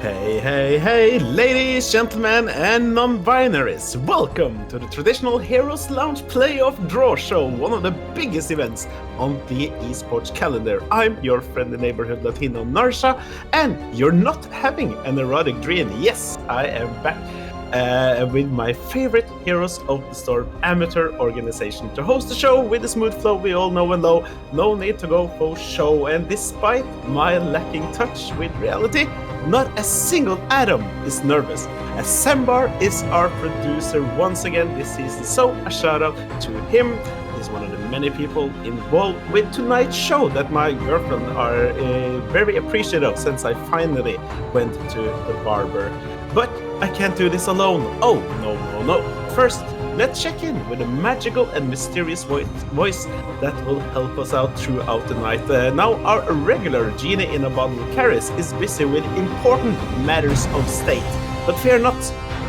Hey, ladies, gentlemen, and non-binaries. Welcome to the traditional Heroes Lounge playoff Drawshow, one of the biggest events on the esports calendar. I'm your friendly neighborhood Latino Narsha, and you're not having an erotic dream. Yes, I am back with my favorite Heroes of the Storm amateur organization to host the show with the smooth flow we all know and love. No need to go for show, and despite my lacking touch with reality, not a single atom is nervous, as Sombra is our producer once again this season, so a shout out to him. He's one of the many people involved with tonight's show that my girlfriend are very appreciative of, since I finally went to the barber. But I can't do this alone. Oh, no. First, let's check in with a magical and mysterious voice that will help us out throughout the night. Now, our regular Genie in a Bottle Caris is busy with important matters of state. But fear not,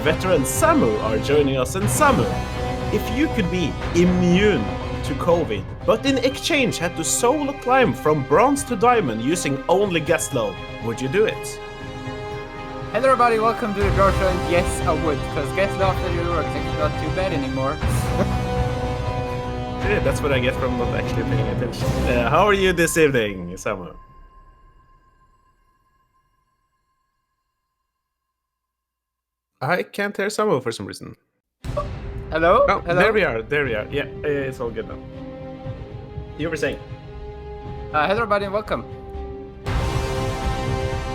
veteran Samu are joining us. And Samu, if you could be immune to COVID, but in exchange had to solo climb from bronze to diamond using only Gaslow, would you do it? Hello everybody, welcome to the Drawshow, and yes, I would, because guess after your work is actually not too bad anymore. Yeah, that's what I get from not actually paying attention. How are you this evening, Samu? I can't hear Samu for some reason. Hello? Oh, Hello? there we are. Yeah, it's all good now. You were saying? Hello everybody, and welcome.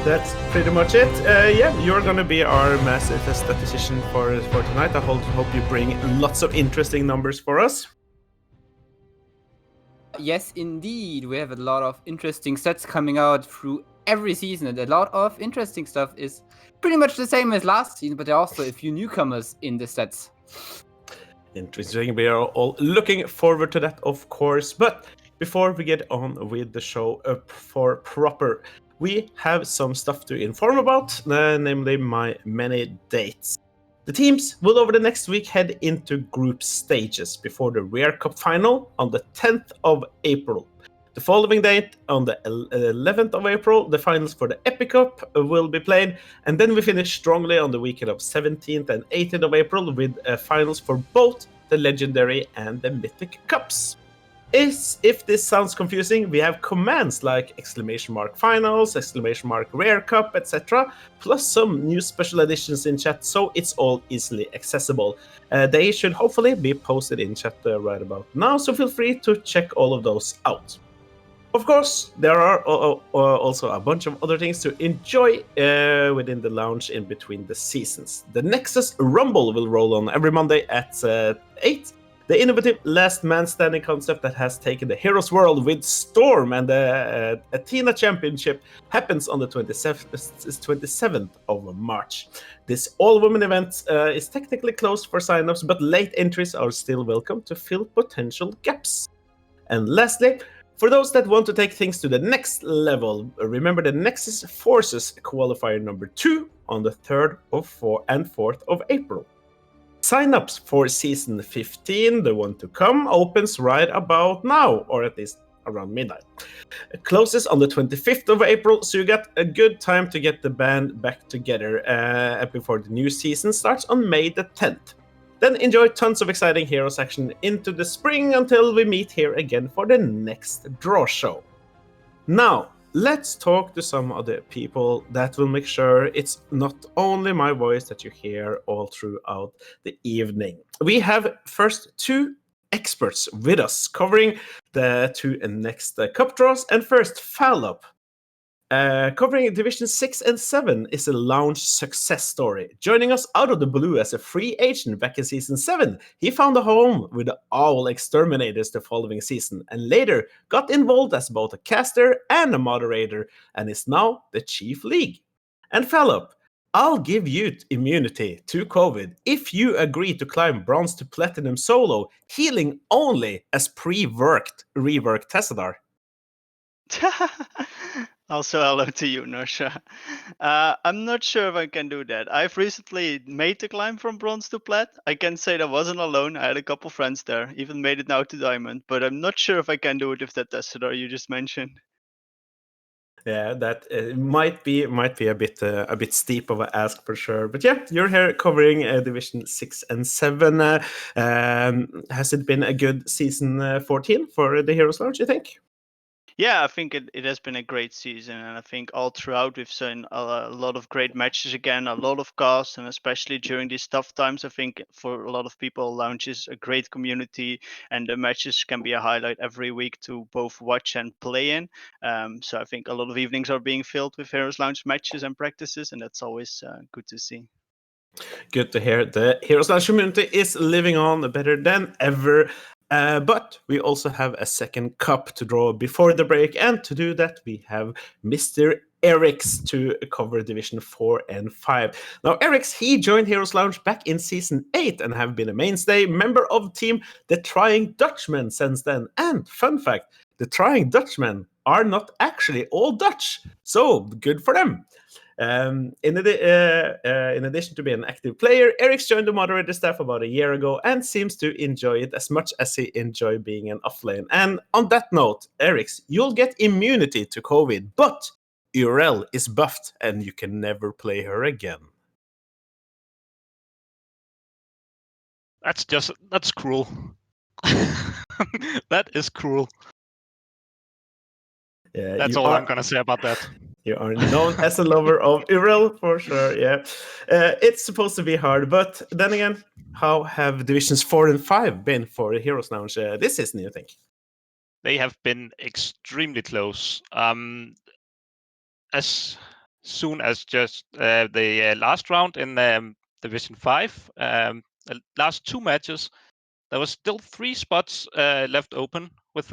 That's pretty much it. Yeah, you're gonna be our massive statistician for tonight. I hope you bring lots of interesting numbers for us. Yes, indeed, we have a lot of interesting sets coming out through every season, and a lot of interesting stuff is pretty much the same as last season, but there are also a few newcomers in the sets. Interesting. We are all looking forward to that, of course. But before we get on with the show for proper, we have some stuff to inform about, namely my many dates. The teams will over the next week head into group stages before the Rare Cup final on the 10th of April. The following date, on the 11th of April, the finals for the Epic Cup will be played, and then we finish strongly on the weekend of 17th and 18th of April with finals for both the Legendary and the Mythic Cups. If this sounds confusing, we have commands like !finals, !rare cup, etc., plus some new special editions in chat, so it's all easily accessible. They should hopefully be posted in chat right about now, so feel free to check all of those out. Of course, there are also a bunch of other things to enjoy within the lounge in between the seasons. The Nexus Rumble will roll on every Monday at 8. The innovative last man standing concept that has taken the Heroes world with storm, and the Athena Championship happens on the 27th of March. This all-women event is technically closed for signups, but late entries are still welcome to fill potential gaps. And lastly, for those that want to take things to the next level, remember the Nexus Forces qualifier number 2 on the 3rd and 4th of April. Sign-ups for Season 15, the one to come, opens right about now, or at least around midnight. It closes on the 25th of April, so you got a good time to get the band back together before the new season starts on May the 10th. Then enjoy tons of exciting Heroes action into the spring until we meet here again for the next Drawshow. Now, let's talk to some of the people that will make sure it's not only my voice that you hear all throughout the evening. We have first two experts with us covering the two next cup draws. And first, Fallop. Covering Division 6 and 7 is a lounge success story. Joining us out of the blue as a free agent back in Season 7, he found a home with the Owl Exterminators the following season, and later got involved as both a caster and a moderator, and is now the Chief League. And Fallop, I'll give you immunity to COVID if you agree to climb bronze to platinum solo, healing only as reworked Tessadar. Also, hello to you, Nosha. I'm not sure if I can do that. I've recently made the climb from bronze to plat. I can say that I wasn't alone. I had a couple friends there, even made it now to diamond, but I'm not sure if I can do it with that Testador you just mentioned. Yeah, that might be a bit steep of an ask for sure. But yeah, you're here covering Division 6 and 7. Has it been a good season 14 for the Heroes Lounge, you think? Yeah, I think it has been a great season, and I think all throughout we've seen a lot of great matches again, a lot of cast, and especially during these tough times, I think for a lot of people, Lounge is a great community, and the matches can be a highlight every week to both watch and play in. So I think a lot of evenings are being filled with Heroes Lounge matches and practices, and that's always good to see. Good to hear. The Heroes Lounge community is living on better than ever. But we also have a second cup to draw before the break, and to do that, we have Mr. Eric's to cover Division 4 and 5. Now, Eric's, he joined Heroes Lounge back in Season 8 and have been a mainstay member of Team The Trying Dutchmen since then. And, fun fact, the Trying Dutchmen are not actually all Dutch, so good for them. In addition to being an active player, Eric's joined the moderator staff about a year ago and seems to enjoy it as much as he enjoyed being an offlane. And on that note, Eric's, you'll get immunity to COVID, but Urel is buffed and you can never play her again. That's cruel. That is cruel. Yeah, that's all I'm gonna say about that. You are known as a lover of Urel, for sure, yeah. It's supposed to be hard, but then again, how have Divisions 4 and 5 been for the Heroes Lounge this season, you think? They have been extremely close. As soon as just the last round in Division 5, the last two matches, there was still 3 spots left open with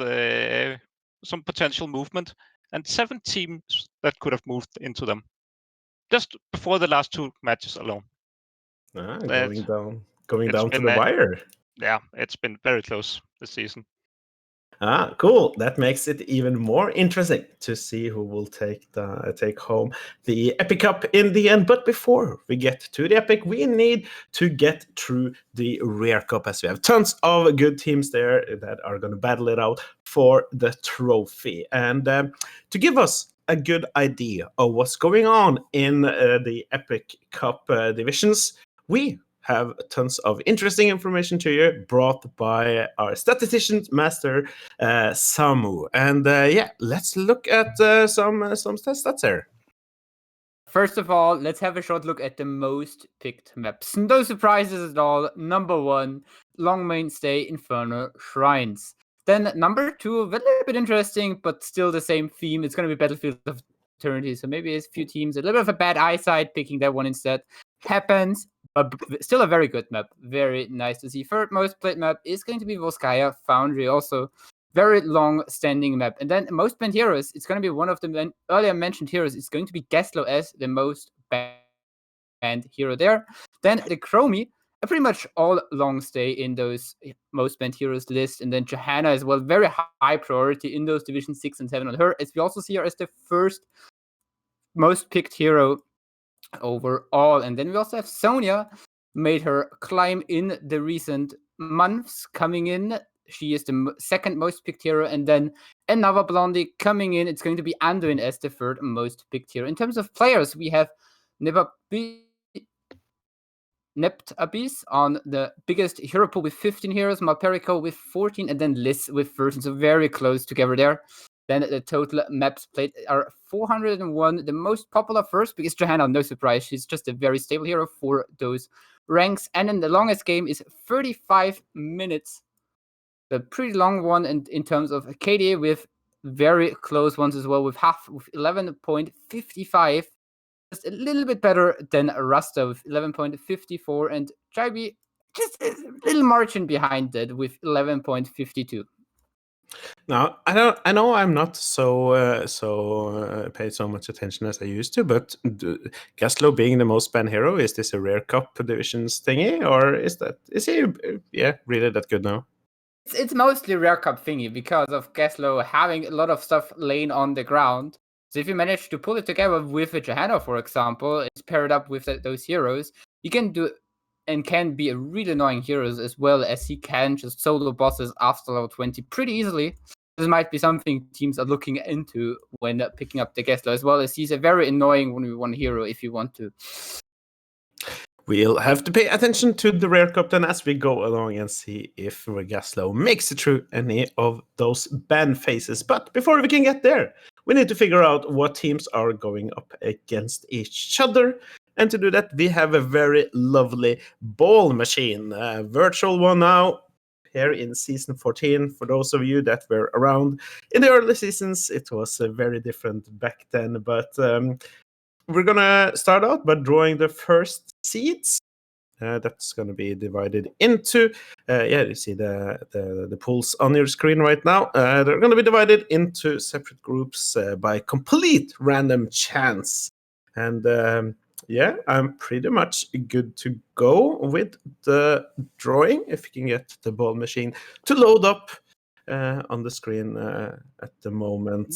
some potential movement, and 7 teams that could have moved into them just before the last 2 matches alone. Going down to the wire. Yeah, it's been very close this season. Cool. That makes it even more interesting to see who will take home the Epic Cup in the end. But before we get to the Epic, we need to get through the Rare Cup, as we have tons of good teams there that are going to battle it out for the trophy. And to give us a good idea of what's going on in the Epic Cup divisions, we have tons of interesting information to you, brought by our statistician master, Samu. And let's look at some stats there. First of all, let's have a short look at the most picked maps. No surprises at all. Number 1, long mainstay, Infernal Shrines. Then number 2, a little bit interesting, but still the same theme. It's going to be Battlefield of Eternity. So maybe a few teams, a little bit of a bad eyesight, picking that one instead. Happens. Still a very good map. Very nice to see. Third most played map is going to be Volskaya Foundry. Also, very long-standing map. And then most banned heroes, it's going to be one of the earlier mentioned heroes. It's going to be Gaslow as the most banned hero there. Then the Chromie, pretty much all long stay in those most banned heroes list. And then Johanna as well, very high priority in those Division 6 and 7 on her, as we also see her as the first most picked hero overall. And then we also have Sonia, made her climb in the recent months, coming in. She is the second most picked hero, and then another blondie coming in. It's going to be Anduin as the third most picked hero. In terms of players, we have Nept Abyss on the biggest hero pool with 15 heroes, Malperico with 14, and then Liz with 13, so very close together there. Then the total maps played are 401. The most popular first, because Johanna, no surprise, she's just a very stable hero for those ranks. And then the longest game is 35 minutes. A pretty long one in terms of KDA, with very close ones as well, with 11.55. Just a little bit better than Rasta with 11.54, and Jaibi just a little margin behind that with 11.52. Now, I know I'm not so paid so much attention as I used to, but Gaslow being the most banned hero, is this a Rare Cup divisions thingy, or is he really that good now? It's mostly Rare Cup thingy because of Gaslow having a lot of stuff laying on the ground. So if you manage to pull it together with a Johanna, for example, it's paired up with those heroes, you can do and can be a really annoying heroes, as well as he can just solo bosses after level 20 pretty easily. this might be something teams are looking into when picking up the Gessler, as well as he's a very annoying 1v1 hero if you want to. We'll have to pay attention to the Rare Cup then as we go along and see if Regaslow makes it through any of those ban phases. But before we can get there, we need to figure out what teams are going up against each other. And to do that, we have a very lovely ball machine, a virtual one now, here in Season 14. For those of you that were around in the early seasons, it was very different back then, but... we're gonna start out by drawing the first seeds. That's gonna be divided into. You see the pools on your screen right now. They're gonna be divided into separate groups by complete random chance. And I'm pretty much good to go with the drawing. If you can get the ball machine to load up on the screen at the moment.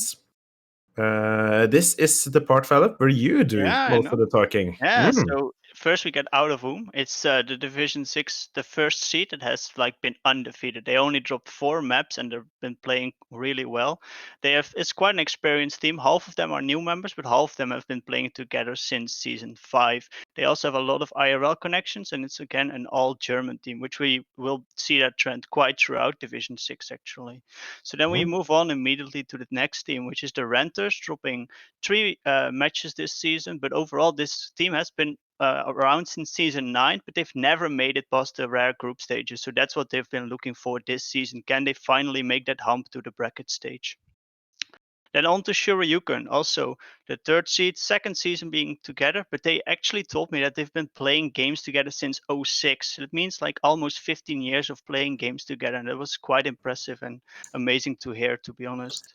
This is the part, Philip, where you do most of the talking. Yeah, so first we get Out of Whom. It's the Division 6, the first seed that has been undefeated. They only dropped 4 maps and they've been playing really well. It's quite an experienced team. Half of them are new members, but half of them have been playing together since Season 5. They also have a lot of IRL connections, and it's again an all-German team, which we will see that trend quite throughout Division 6 actually. So then we move on immediately to the next team, which is the Renters, dropping 3 matches this season, but overall this team has been around since Season 9, but they've never made it past the rare group stages. So that's what they've been looking for this season. Can they finally make that hump to the bracket stage? Then on to Shuri Yukon, also the 3rd seed, 2nd season being together, but they actually told me that they've been playing games together since 06. It means almost 15 years of playing games together, and that was quite impressive and amazing to hear, to be honest.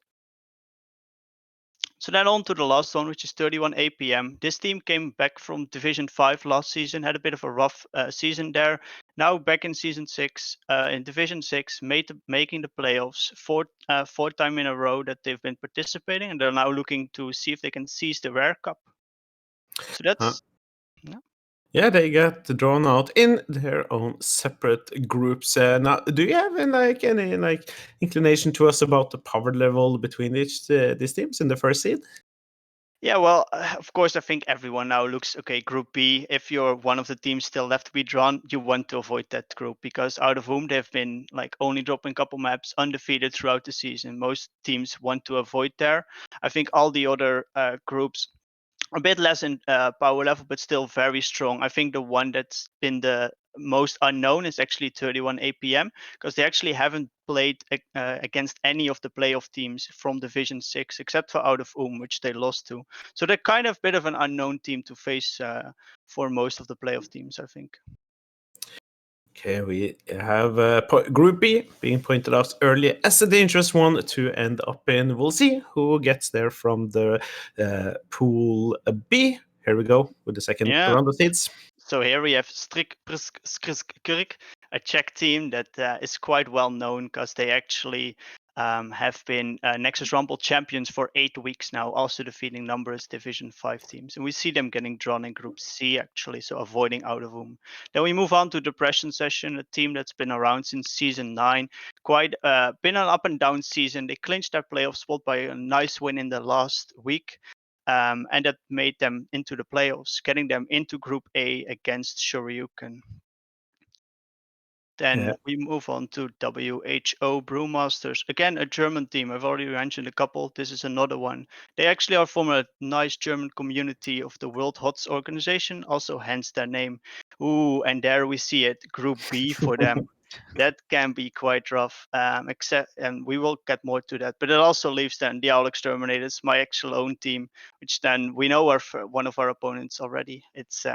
So then on to the last one, which is 31 APM. This team came back from Division 5 last season, had a bit of a rough season there. Now back in Season 6, in Division 6, making the playoffs, 4th time in a row that they've been participating, and they're now looking to see if they can seize the Rare Cup. So that's... Yeah, they get drawn out in their own separate groups. Now, do you have any inclination to us about the power level between these teams in the first seed? Yeah, well, of course, I think everyone now looks, okay, Group B, if you're one of the teams still left to be drawn, you want to avoid that group, because Out of Whom they've been only dropping a couple maps, undefeated throughout the season. Most teams want to avoid there. I think all the other groups, a bit less in power level, but still very strong. I think the one that's been the most unknown is actually 31 APM, because they actually haven't played against any of the playoff teams from Division 6, except for Out of Whom, which they lost to. So they're kind of a bit of an unknown team to face for most of the playoff teams, I think. Okay, we have Group B being pointed out earlier as a dangerous one to end up in. We'll see who gets there from the Pool B. Here we go with the second round of seeds. So here we have Skrisk, a Czech team that is quite well known because they actually have been Nexus Rumble champions for 8 weeks now, also defeating numerous Division 5 teams. And we see them getting drawn in Group C, actually, so avoiding Out of Whom. Then we move on to Depression Session, a team that's been around since Season 9. Quite been an up and down season. They clinched their playoff spot by a nice win in the last week. And that made them into the playoffs, getting them into Group A against Shuri Yukon. Then we move on to WHO Brewmasters. Again, a German team. I've already mentioned a couple. This is another one. They actually are from a nice German community of the World HOTS organization, also hence their name. Ooh, and there we see it, Group B for them. That can be quite rough, and we will get more to that. But it also leaves then the Owl Exterminators, my actual own team, which then we know are one of our opponents already. It's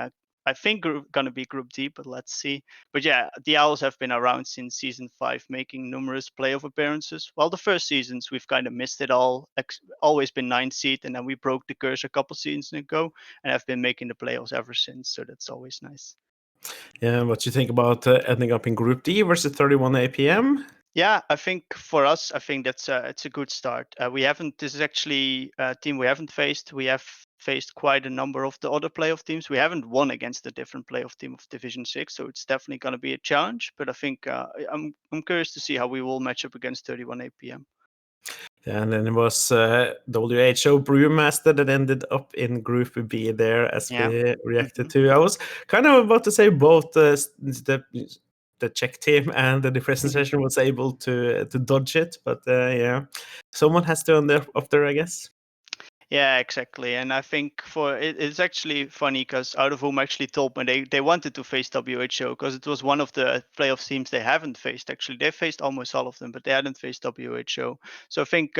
I think going to be Group D, but let's see. But yeah, the Owls have been around since Season 5, making numerous playoff appearances. Well, the first seasons, we've kind of missed it all. Always been 9th seed, and then we broke the curse a couple seasons ago, and have been making the playoffs ever since, so that's always nice. Yeah, what you think about ending up in Group D versus 31 APM? Yeah, I think for us, I think it's a good start. This is actually a team we haven't faced. We have faced quite a number of the other playoff teams. We haven't won against a different playoff team of Division 6, so it's definitely going to be a challenge. But I think I'm curious to see how we will match up against 31 APM. And then it was WHO Brewmaster that ended up in Group B there, as we reacted to. I was kind of about to say both the Czech team and the different session was able to dodge it, but yeah, someone has to end up there, I guess. Yeah, exactly. And I think it's actually funny because Out of Whom actually told me they wanted to face WHO because it was one of the playoff teams they haven't faced. Actually, they faced almost all of them, but they hadn't faced WHO. So I think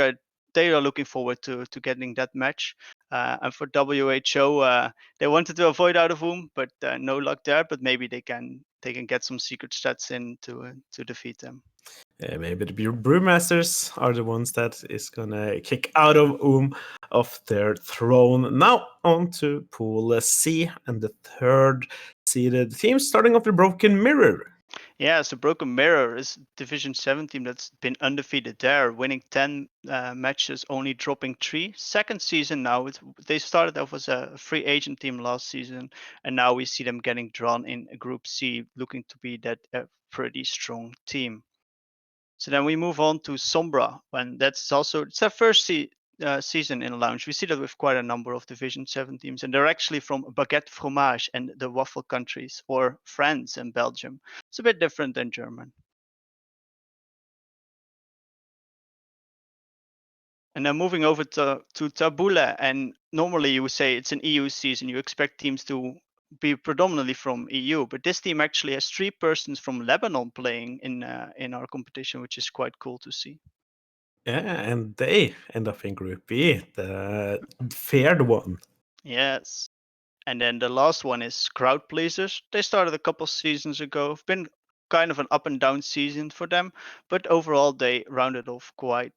they are looking forward to getting that match. And for WHO, they wanted to avoid Out of Whom, but no luck there. But maybe they can get some secret stats in to defeat them. Maybe the Brewmasters are the ones that is gonna kick Out of off their throne. Now on to Pool C and the third seeded team, starting off with Broken Mirror. Yeah, so Broken Mirror is Division 7 team that's been undefeated there, winning 10 matches, only dropping 3. Second season now. They started off as a free agent team last season, and now we see them getting drawn in Group C, looking to be that pretty strong team. So then we move on to Sombra, and it's their first season in Lounge. We see that with quite a number of Division 7 teams, and they're actually from Baguette Fromage and the waffle countries, or France and Belgium. It's a bit different than German. And then moving over to Tabula, and normally you would say it's an EU season. You expect teams to be predominantly from EU, but this team actually has 3 persons from Lebanon playing in our competition, which is quite cool to see. Yeah, and they end up in Group B, the feared one. Yes. And then the last one is Crowd Pleasers. They started a couple seasons ago. It's been kind of an up and down season for them, but overall they rounded off quite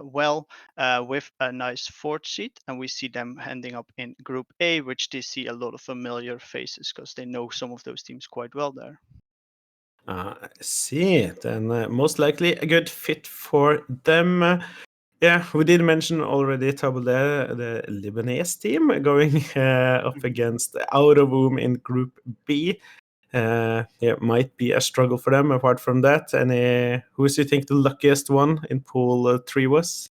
well with a nice 4th seed. And we see them ending up in Group A, which they see a lot of familiar faces because they know some of those teams quite well there. I see it, and most likely a good fit for them. Yeah, we did mention already Tabule, the Lebanese team, going up against Out of Whom in Group B. Yeah, might be a struggle for them. Apart from that, and who do you think the luckiest one in Pool 3 was?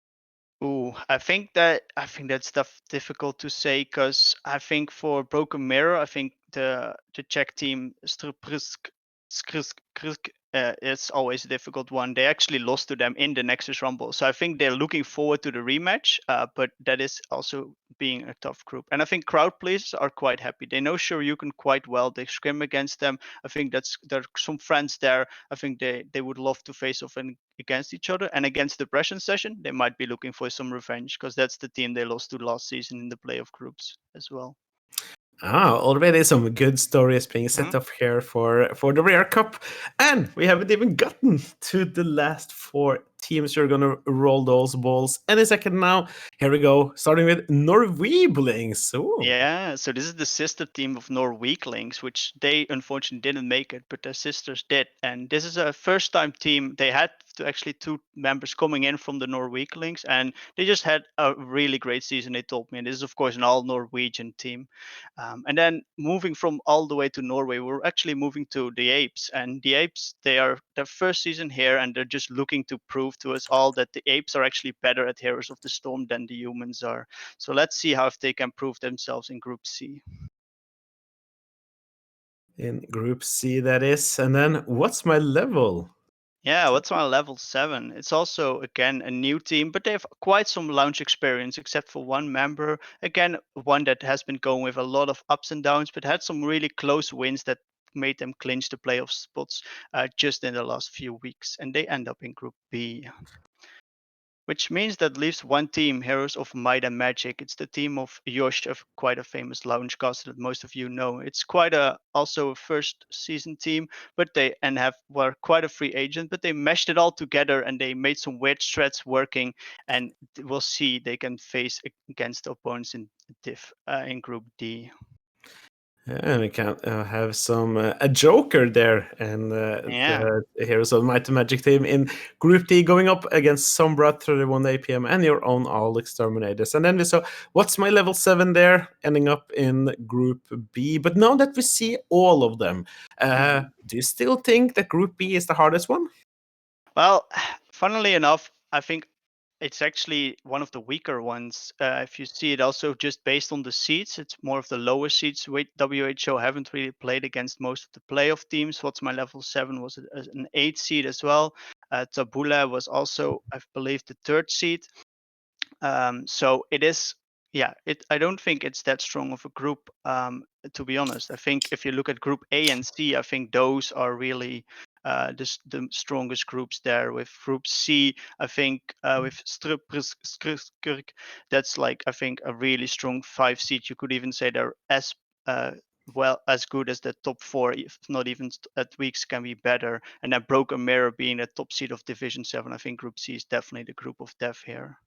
Ooh, I think that's difficult to say because I think for Broken Mirror, I think the Czech team is always a difficult one. They actually lost to them in the Nexus Rumble, so I think they're looking forward to the rematch. But that is also being a tough group, and I think Crowd Pleasers are quite happy. They know Shuri Yukon quite well. They scrim against them. I think there are some friends there. I think they would love to face off against each other, and against Depression Session, they might be looking for some revenge because that's the team they lost to last season in the playoff groups as well. Already some good stories being set up here for the Rare Cup. And we haven't even gotten to the last 4 teams who are going to roll those balls any second now. Here we go, starting with Norweeblings. Yeah, so this is the sister team of Norweeklings, which they unfortunately didn't make it, but their sisters did. And this is a first-time team. They had actually 2 members coming in from the Norweeklings, and they just had a really great season, they told me. And this is, of course, an all-Norwegian team. And then moving from all the way to Norway, we're actually moving to the Apes. And the Apes, they are their first season here, and they're just looking to prove to us all that the Apes are actually better at Heroes of the Storm than the humans are. So let's see how if they can prove themselves in Group C. In Group C, that is. And then, what's my level? Yeah, what's my level 7? It's also, again, a new team, but they have quite some launch experience, except for one member. Again, one that has been going with a lot of ups and downs, but had some really close wins that made them clinch the playoff spots just in the last few weeks. And they end up in Group B. Which means that leaves one team, Heroes of Might and Magic. It's the team of Yosh, of quite a famous lounge caster that most of you know. It's quite also a first season team, but were quite a free agent, but they meshed it all together and they made some weird strats working. And we'll see they can face against opponents in in Group D. Yeah, we can have some a Joker there, and the Heroes of Might and Magic team in Group D going up against Sombra 31 APM and your own All Exterminators. And then we saw what's my level 7 there, ending up in Group B. But now that we see all of them, do you still think that Group B is the hardest one? Well, funnily enough, I think it's actually one of the weaker ones. If you see it also just based on the seeds, it's more of the lower seeds. WHO haven't really played against most of the playoff teams. What's my level 7 was an 8 seed as well. Tabula was also, I believe, the 3rd seed. So it is, I don't think it's that strong of a group, to be honest. I think if you look at Group A and C, I think those are really the strongest groups there. With Group C, I think with Strupskirk, that's like, I think, a really strong 5 seed. You could even say they're as well as good as the top 4, if not even at weeks can be better. And then Broken Mirror being the top seed of Division 7, I think Group C is definitely the group of death here.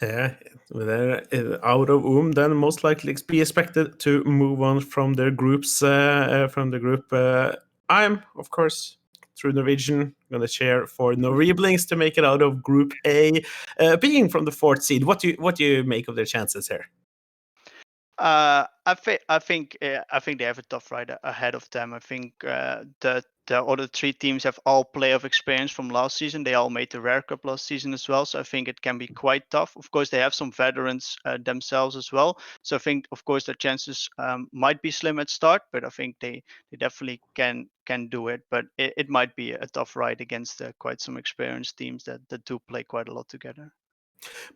Yeah, they're out of then most likely be expected to move on from their groups. From the group, I'm of course through Norwegian going to cheer for Norwegians to make it out of Group A, being from the 4th seed. What do you make of their chances here? I think they have a tough ride ahead of them. I think the other 3 teams have all playoff experience from last season. They all made the Rare Cup last season as well, so I think it can be quite tough. Of course, they have some veterans themselves as well, so I think, of course, their chances might be slim at start, but I think they definitely can do it. But it might be a tough ride against quite some experienced teams that do play quite a lot together.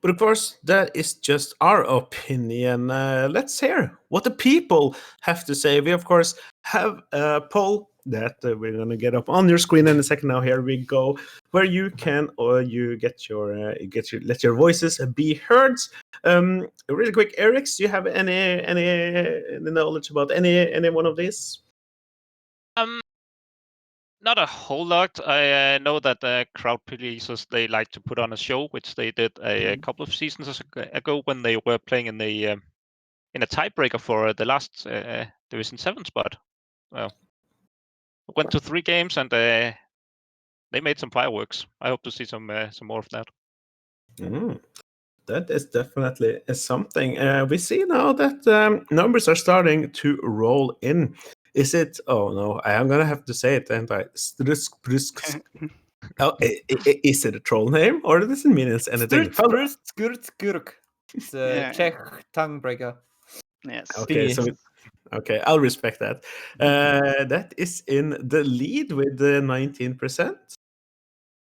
But of course, that is just our opinion. Let's hear what the people have to say. We, of course, have a poll that we're going to get up on your screen in a second. Now, here we go, where you can let your voices be heard. Really quick, Eric, do you have any knowledge about any one of these? Not a whole lot. I know that crowd pleasers, they like to put on a show, which they did a couple of seasons ago when they were playing in a tiebreaker for the last Division 7 spot. Well, went to 3 games and they made some fireworks. I hope to see some more of that. That is definitely something. We see now that numbers are starting to roll in. Is it? Oh no, I am gonna have to say it, and I. Oh, is it a troll name, or does it mean it's anything? It's a Czech tongue breaker. Yes. Okay, I'll respect that. That is in the lead with the 19%.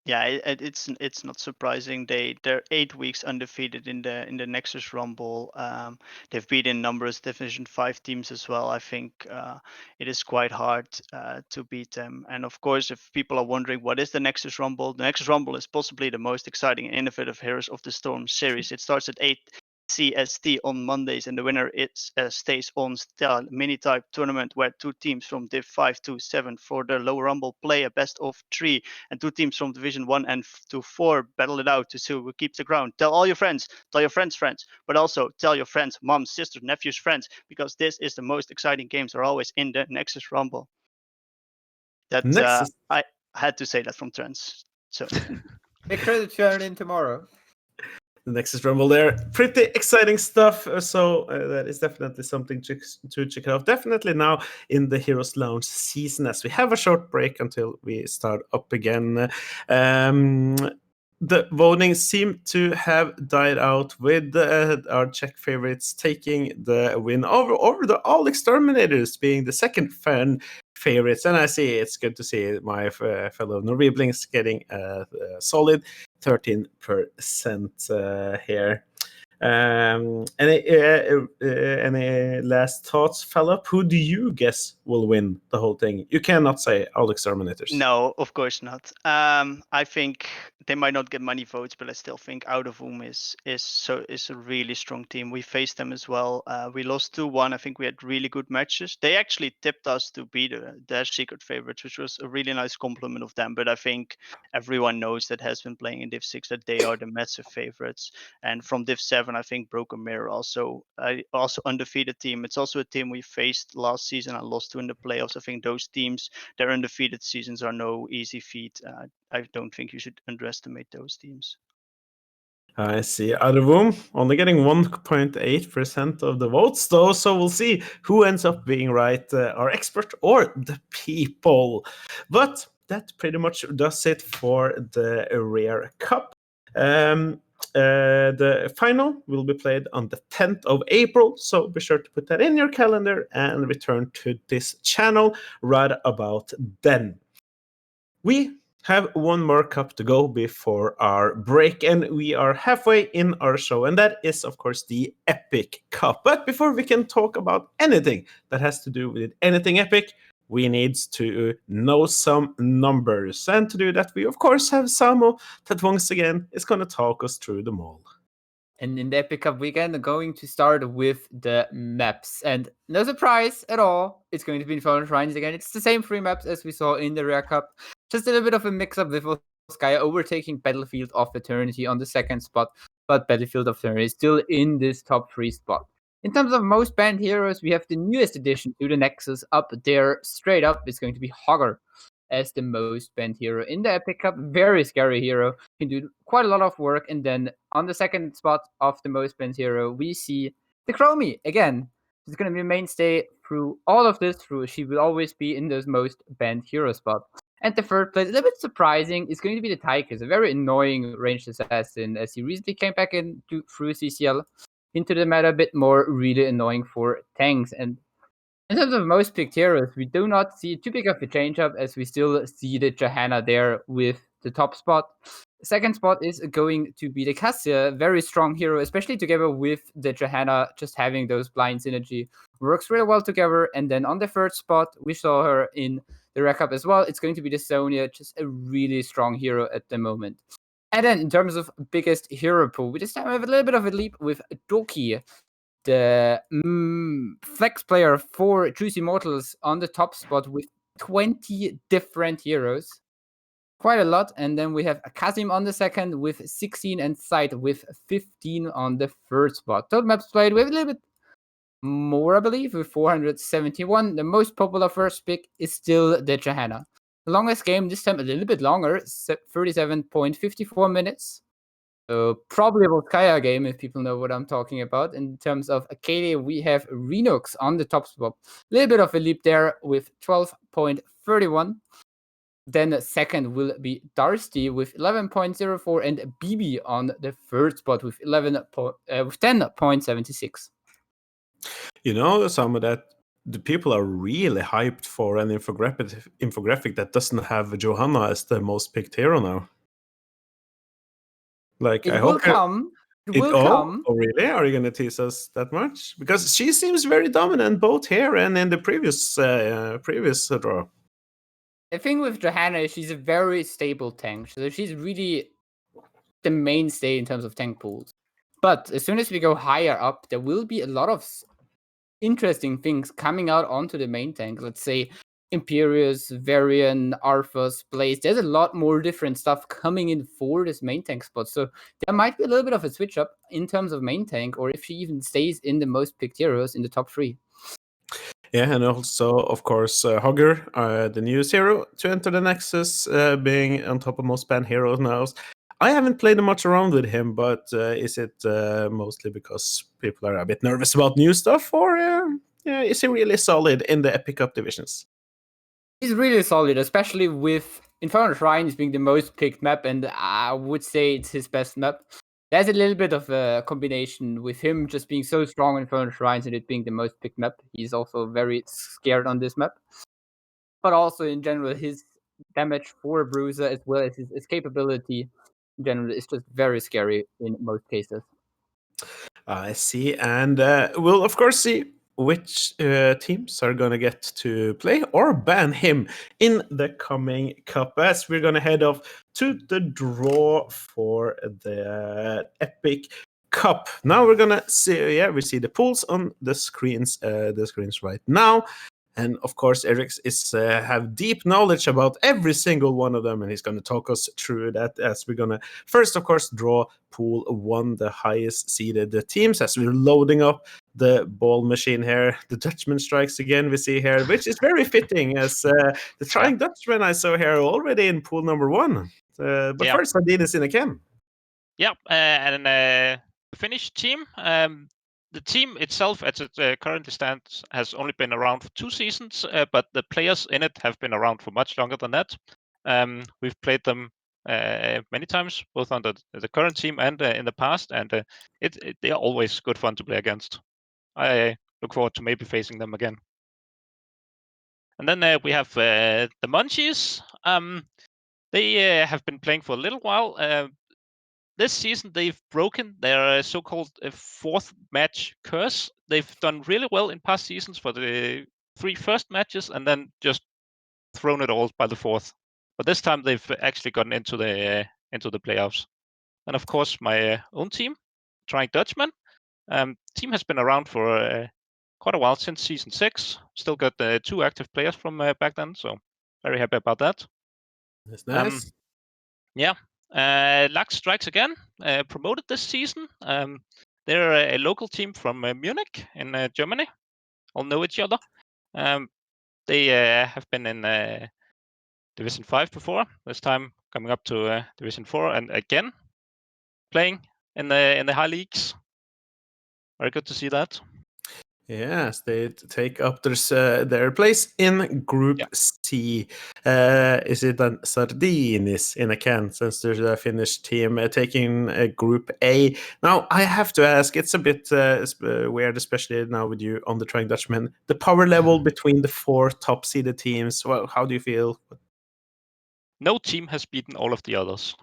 Yeah, it's not surprising. They're 8 weeks undefeated in the Nexus Rumble. They've beaten numerous Division 5 teams as well. I think it is quite hard to beat them. And of course, if people are wondering what is the Nexus Rumble is possibly the most exciting and innovative Heroes of the Storm series. It starts at 8 CST on Mondays, and the winner stays on the mini-type tournament where 2 teams from Div 5 to 7 for the low rumble play a best of 3, and 2 teams from Division 1 and to 4 battle it out to see who keeps the ground. Tell all your friends, tell your friends' friends, but also tell your friends, moms, sisters, nephews, friends, because this is the most exciting games are always in the Nexus Rumble. That Nexus. I had to say that from Trends. So Make sure to tune in tomorrow. The Nexus Rumble there. Pretty exciting stuff. So that is definitely something to check out. Definitely now in the Heroes Lounge season, as we have a short break until we start up again. The voting seemed to have died out with our Czech favorites taking the win over the All Exterminators, being the second fan favorites. And I see it's good to see my fellow Norwegians getting a solid 13% here. Any last thoughts, Philip? Who do you guess will win the whole thing? You cannot say All Exterminators. No, of course not. I think they might not get many votes, but I still think Out of Whom is a really strong team. We faced them as well. We lost 2-1. I think we had really good matches. They actually tipped us to be their secret favorites, which was a really nice compliment of them. But I think everyone knows that has been playing in Div 6 that they are the massive favorites. And from Div 7, I think Broken Mirror also undefeated team. It's also a team we faced last season and lost to in the playoffs. I think those teams, their undefeated seasons are no easy feat. I don't think you should underestimate those teams. I see. Out of Whom only getting 1.8% of the votes, though, so we'll see who ends up being right, our expert or the people. But that pretty much does it for the Rare Cup. The final will be played on the 10th of April, so be sure to put that in your calendar and return to this channel right about then. We have one more cup to go before our break, and we are halfway in our show, and that is, of course, the Epic Cup. But before we can talk about anything that has to do with anything epic, we need to know some numbers. And to do that, we, of course, have Samo that once again is going to talk us through them all. And in the Epic Cup weekend, I'm going to start with the maps. And no surprise at all, it's going to be Infernal Shrines again. It's the same 3 maps as we saw in the Rare Cup. Just a little bit of a mix-up with Volskaya overtaking Battlefield of Eternity on the 2nd spot. But Battlefield of Eternity is still in this top 3 spot. In terms of most banned heroes, we have the newest addition to the Nexus up there. Straight up, it's going to be Hogger as the most banned hero in the Epic Cup. Very scary hero. Can do quite a lot of work. And then on the 2nd spot of the most banned hero, we see the Chromie again. She's going to be a mainstay through all of this. She will always be in those most banned hero spots. And the 3rd place, a little bit surprising, is going to be the Tychus, a very annoying ranged assassin, as he recently came back through CCL into the meta a bit more, really annoying for tanks. And in terms of most picked heroes, we do not see too big of a change up, as we still see the Johanna there with the top spot. The 2nd spot is going to be the Cassia, very strong hero, especially together with the Johanna, just having those blind synergy. Works really well together. And then on the 3rd spot, we saw her in the Rare Cup as well. It's going to be the Sonya, just a really strong hero at the moment. And then in terms of biggest hero pool, we this time have a little bit of a leap with Doki, the flex player for Choose Immortals, on the top spot with 20 different heroes. Quite a lot. And then we have Kazim on the 2nd with 16 and Sight with 15 on the 3rd spot. Total maps played with a little bit more, I believe, with 471. The most popular first pick is still the Johanna. The longest game, this time a little bit longer, 37.54 minutes. So probably a Volskaya game, if people know what I'm talking about. In terms of Acadia, we have Renox on the top spot. A little bit of a leap there with 12.31. Then 2nd will be Darcy with 11.04, and BB on the 3rd spot with 10.76. You know, some of that the people are really hyped for an infographic that doesn't have Johanna as the most picked hero now. Like, It I will hope come. It will come. Oh, really? Are you going to tease us that much? Because she seems very dominant both here and in the previous draw. The thing with Johanna is she's a very stable tank. So she's really the mainstay in terms of tank pools. But as soon as we go higher up, there will be a lot of interesting things coming out onto the main tank. Let's say Imperius, Varian, Arthas, Blaze. There's a lot more different stuff coming in for this main tank spot. So there might be a little bit of a switch up in terms of main tank, or if she even stays in the most picked heroes in the top 3. Yeah, and also, of course, Hogger, the newest hero to enter the Nexus, being on top of most banned heroes now. I haven't played much around with him, but is it mostly because people are a bit nervous about new stuff, or is he really solid in the Epic Cup divisions? He's really solid, especially with Infernal Shrines being the most picked map, and I would say it's his best map. There's a little bit of a combination with him just being so strong in Infernal Shrines and it being the most picked map. He's also very scared on this map. But also, in general, his damage for a bruiser as well as his escapability in general is just very scary in most cases. I see, and we'll of course see which teams are going to get to play or ban him in the coming cup, as we're going to head off to the draw for the Epic Cup. Now we're going to see, we see the pools on the screens right now. And of course, Eric is have deep knowledge about every single one of them, and he's going to talk us through that as we're going to first, of course, draw pool 1, the highest seeded teams, as we're loading up the ball machine here. The Dutchman strikes again, we see here, which is very fitting, as the Trying Dutchman I saw here already in pool number 1. But first, Sardines in again. Yeah, and the Finnish team. The team itself, as it currently stands, has only been around for 2 seasons, but the players in it have been around for much longer than that. We've played them many times, both on the current team and in the past, and they are always good fun to play against. I look forward to maybe facing them again. And then we have the Munchies. They have been playing for a little while. This season, they've broken their so-called fourth match curse. They've done really well in past seasons for the 3 first matches, and then just thrown it all by the fourth. But this time, they've actually gotten into the playoffs. And of course, my own team, Trying Dutchman. Team has been around for quite a while, since season 6. Still got 2 active players from back then, so very happy about that. That's nice. Yeah. Lux Strikes Again, promoted this season. They're a local team from Munich in Germany. All know each other. They have been in Division 5 before. This time coming up to Division 4, and again playing in the high leagues. Very good to see that. Yes, they take up their place in Group Yeah. C. Is it then Sardinis in a can, since there's a Finnish team taking Group A? Now, I have to ask, it's a bit weird, especially now with you on the Trying Dutchman. The power level between the 4 top-seeded teams, well, how do you feel? No team has beaten all of the others.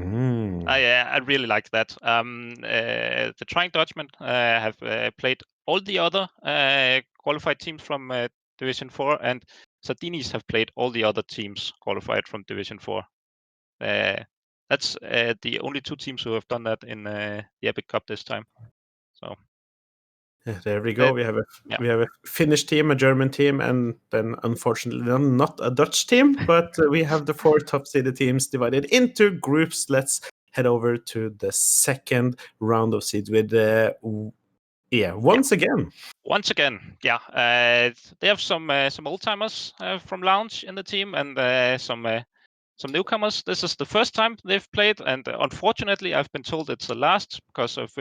Mm. I really like that. The Trying Dutchman have played all the other qualified teams from Division 4, and Sardinis have played all the other teams qualified from Division 4. That's the only 2 teams who have done that in the Epic Cup this time. So there we go. We have a Finnish team, a German team, and then unfortunately not a Dutch team. But we have the 4 top-seeded teams divided into groups. Let's head over to the second round of seeds with once again. Once again, they have some old timers from Lounge in the team, and some newcomers. This is the first time they've played, and unfortunately, I've been told it's the last because of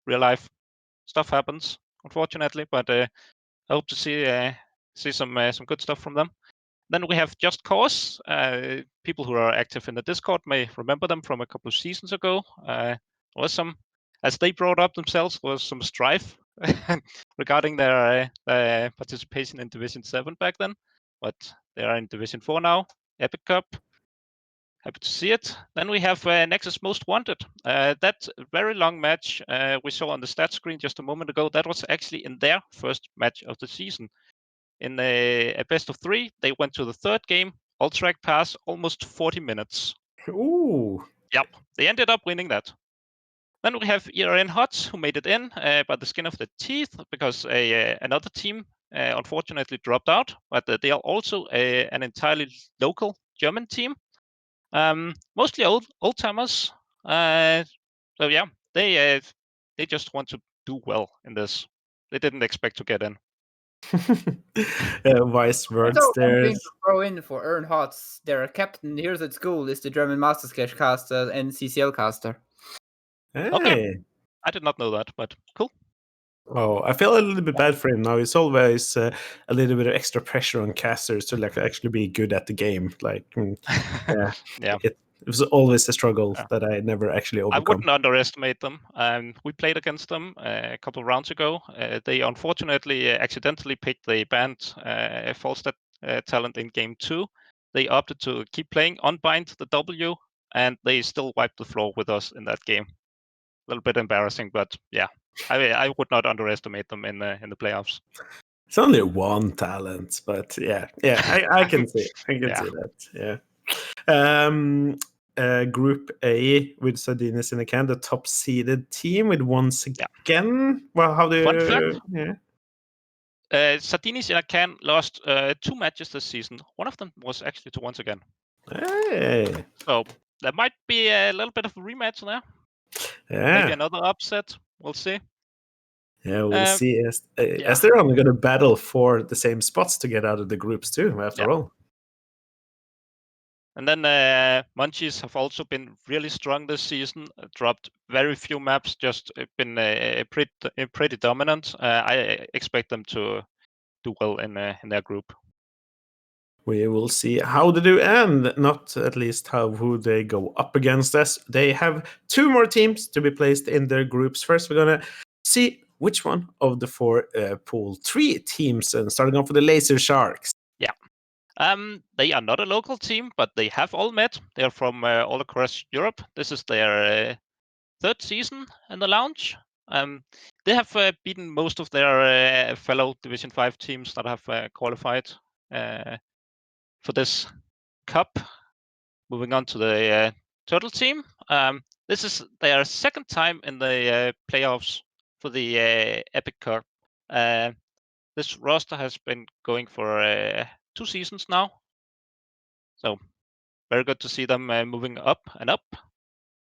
real life stuff happens. Unfortunately, but I hope to see some good stuff from them. Then we have Just Cause. People who are active in the Discord may remember them from a couple of seasons ago. Was some, as they brought up themselves, was some strife regarding their participation in Division 7 back then. But they are in Division 4 now. Epic Cup. Happy to see it. Then we have Nexus Most Wanted. That very long match we saw on the stat screen just a moment ago, that was actually in their first match of the season. In a best of 3, they went to the 3rd game, all track pass, almost 40 minutes. Ooh. Yep, they ended up winning that. Then we have ERN Hots, who made it in by the skin of their teeth, because another team unfortunately dropped out, but they are also an entirely local German team. Mostly old timers. So yeah, they just want to do well in this. They didn't expect to get in. Wise words there. Something to throw in for Earnhardt's. Their captain here at school is the German Master Sketch caster and CCL caster. Hey. Okay. I did not know that, but cool. Oh, I feel a little bit bad for him now. It's always a little bit of extra pressure on casters to actually be good at the game. Yeah. It was always a struggle that I never actually overcome. I wouldn't underestimate them. We played against them a couple of rounds ago. They unfortunately accidentally picked the banned false talent in game 2. They opted to keep playing, unbind the W, and they still wiped the floor with us in that game. A little bit embarrassing, but yeah, I would not underestimate them in the playoffs. It's only one talent, but yeah, I can see see that. Yeah. Group A with Sardinis in a can, the top-seeded team with once again. Well, how do you? Fun fact. Yeah. Sardinis in a can lost 2 matches this season. One of them was actually to once again. Hey. So there might be a little bit of a rematch there. Yeah. Maybe another upset. We'll see. Yeah, we'll see. As they're only going to battle for the same spots to get out of the groups too, after all. And then Munchies have also been really strong this season. Dropped very few maps, just been pretty dominant. I expect them to do well in their group. We will see how they do, and not at least who they go up against us. They have 2 more teams to be placed in their groups. First, we're gonna see which one of the 4 pool 3 teams, and starting off with the Laser Sharks. Yeah. They are not a local team, but they have all met. They are from all across Europe. This is their 3rd season in the lounge. They have beaten most of their fellow Division 5 teams that have qualified for this cup. Moving on to the Turtle team. This is their 2nd time in the playoffs for the Epic Cup. This roster has been going for 2 seasons now. So very good to see them moving up and up.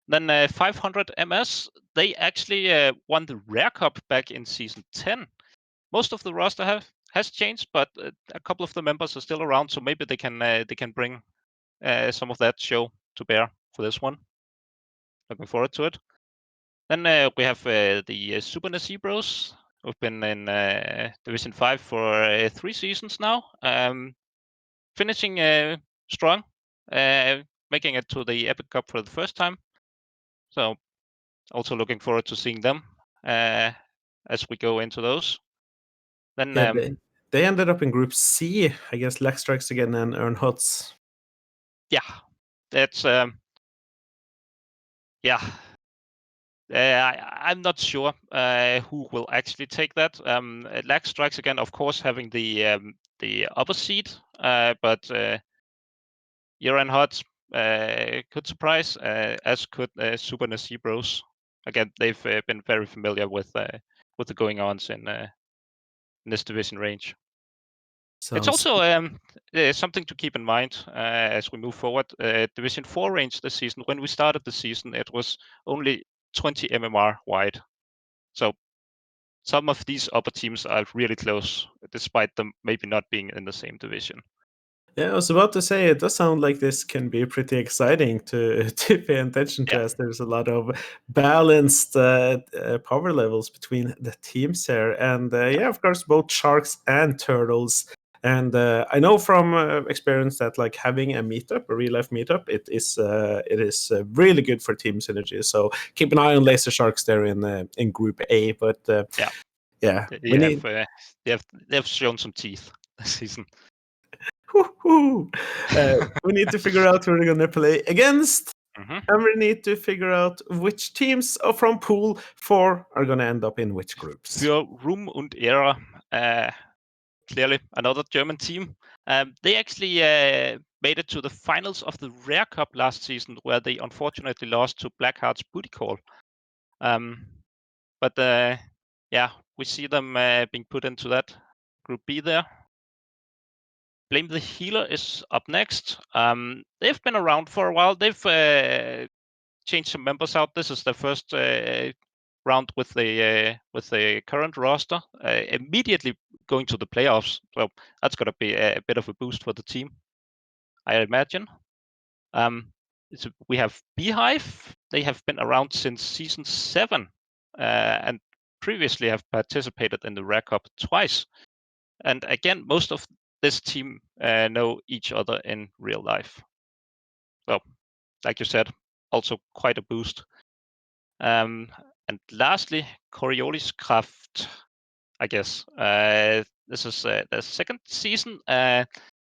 Then 500 MS, they actually won the Rare Cup back in season 10. Most of the roster has changed, but a couple of the members are still around, so maybe they can bring some of that show to bear for this one. Looking forward to it. Then we have the Super Bros, who've been in Division 5 for 3 seasons now. Finishing strong, making it to the Epic Cup for the first time. So also looking forward to seeing them as we go into those. Then Yeah, they ended up in Group C, I guess. Lex Strikes again and Earn Huts. Yeah, that's I'm not sure who will actually take that. Lax Strikes again, of course, having the upper seed, but Uran Hot could surprise, as could Super Bros. Again, they've been very familiar with the going ons in this division range. It's also something to keep in mind as we move forward. Division 4 range this season, when we started the season, it was only 20 MMR wide. So some of these upper teams are really close, despite them maybe not being in the same division. Yeah, I was about to say, it does sound like this can be pretty exciting to pay attention to, as there's a lot of balanced power levels between the teams here. And yeah, of course, both Sharks and Turtles. And I know from experience that like having a meetup, a real life meetup, it is really good for team synergy. So keep an eye on Laser Sharks there in Group A. But yeah, they have shown some teeth this season. We need to figure out who we're going to play against. Mm-hmm. And we need to figure out which teams from Pool 4 are going to end up in which groups. Für Ruhm und Ehre, clearly another German team. They actually made it to the finals of the Rare Cup last season, where they unfortunately lost to Blackheart's Booty Call. But yeah, we see them being put into that Group B there. Blame the Healer is up next. They've been around for a while. They've changed some members out. This is their first round with the current roster. Immediately going to the playoffs, so that's going to be a bit of a boost for the team, I imagine. We have Beehive. They have been around since season 7, and previously have participated in the Rare Cup twice. And again, most of this team know each other in real life. So, like you said, also quite a boost. And lastly, Coriolis Kraft, I guess. This is the 2nd season.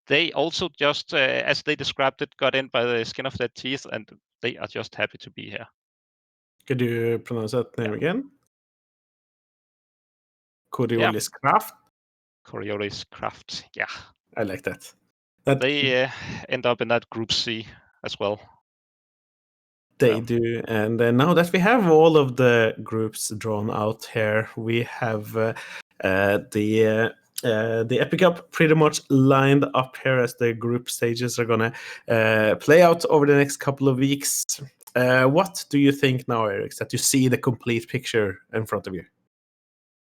They also just, as they described it, got in by the skin of their teeth, and they are just happy to be here. Could you pronounce that name again? Coriolis Kraft? Coriolis Kraft, yeah. I like that. They end up in that Group C as well. They do. And now that we have all of the groups drawn out here, we have the Epic Cup pretty much lined up here, as the group stages are going to play out over the next couple of weeks. What do you think now, Eric, that you see the complete picture in front of you?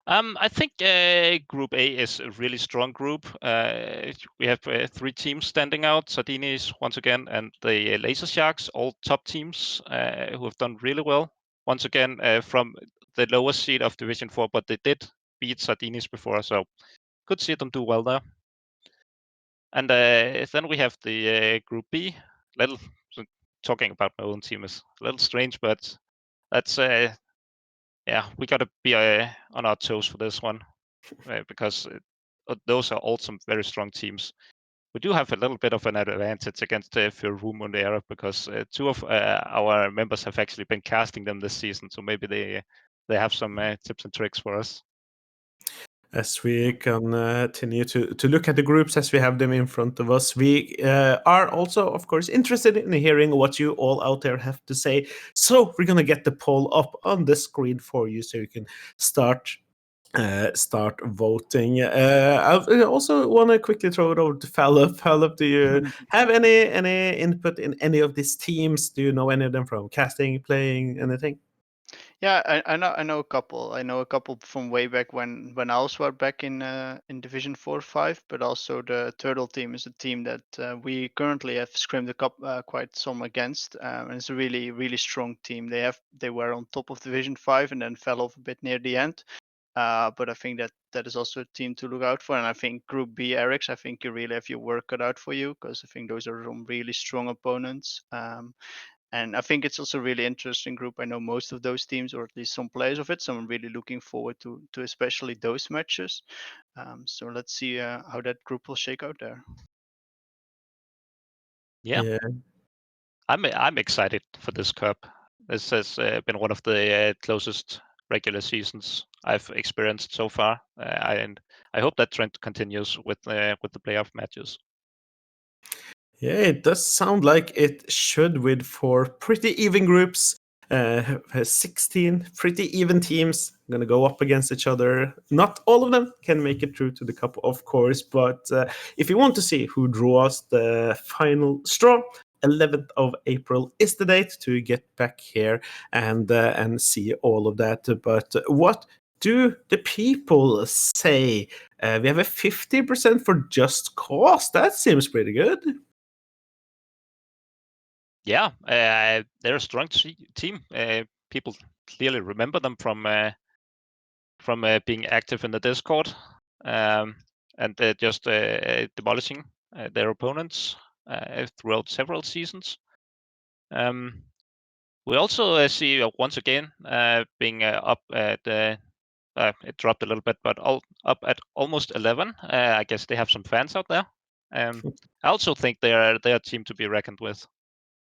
I think Group A is a really strong group. We have 3 teams standing out. Sardinis, once again, and the Laser Sharks, all top teams who have done really well. Once again, from the lower seed of Division 4, but they did beat Sardinis before, so could see them do well there. And then we have the Group B. Talking about my own team is a little strange, but that's we got to be on our toes for this one because those are all some very strong teams. We do have a little bit of an advantage against Furum and Era because two of our members have actually been casting them this season, so maybe they have some tips and tricks for us. As we continue to look at the groups as we have them in front of us, we are also, of course, interested in hearing what you all out there have to say. So we're going to get the poll up on the screen for you so you can start voting. I also want to quickly throw it over to Philip. Philip, do you have any input in any of these teams? Do you know any of them from casting, playing, anything? Yeah, I know a couple. I know a couple from way back when I also were back in Division 4-5, but also the Turtle team is a team that we currently have scrimmed the cup quite some against, and it's a really strong team. They were on top of Division 5 and then fell off a bit near the end. But I think that is also a team to look out for, and I think Group B, Erics, I think you really have your work cut out for you because I think those are some really strong opponents. And I think it's also a really interesting group. I know most of those teams, or at least some players of it, so I'm really looking forward to especially those matches. So let's see how that group will shake out there. Yeah. I'm excited for this cup. This has been one of the closest regular seasons I've experienced so far, and I hope that trend continues with the playoff matches. Yeah, it does sound like it should, with 4 pretty even groups, 16 pretty even teams going to go up against each other. Not all of them can make it through to the cup, of course, but if you want to see who draws the final straw, 11th of April is the date to get back here and see all of that. But what do the people say? We have a 50% for Just Cause. That seems pretty good. Yeah, they're a strong team. People clearly remember them from being active in the Discord, and just demolishing their opponents throughout several seasons. We also see once again being up at it dropped a little bit, but up at almost 11. I guess they have some fans out there. I also think they are a team to be reckoned with.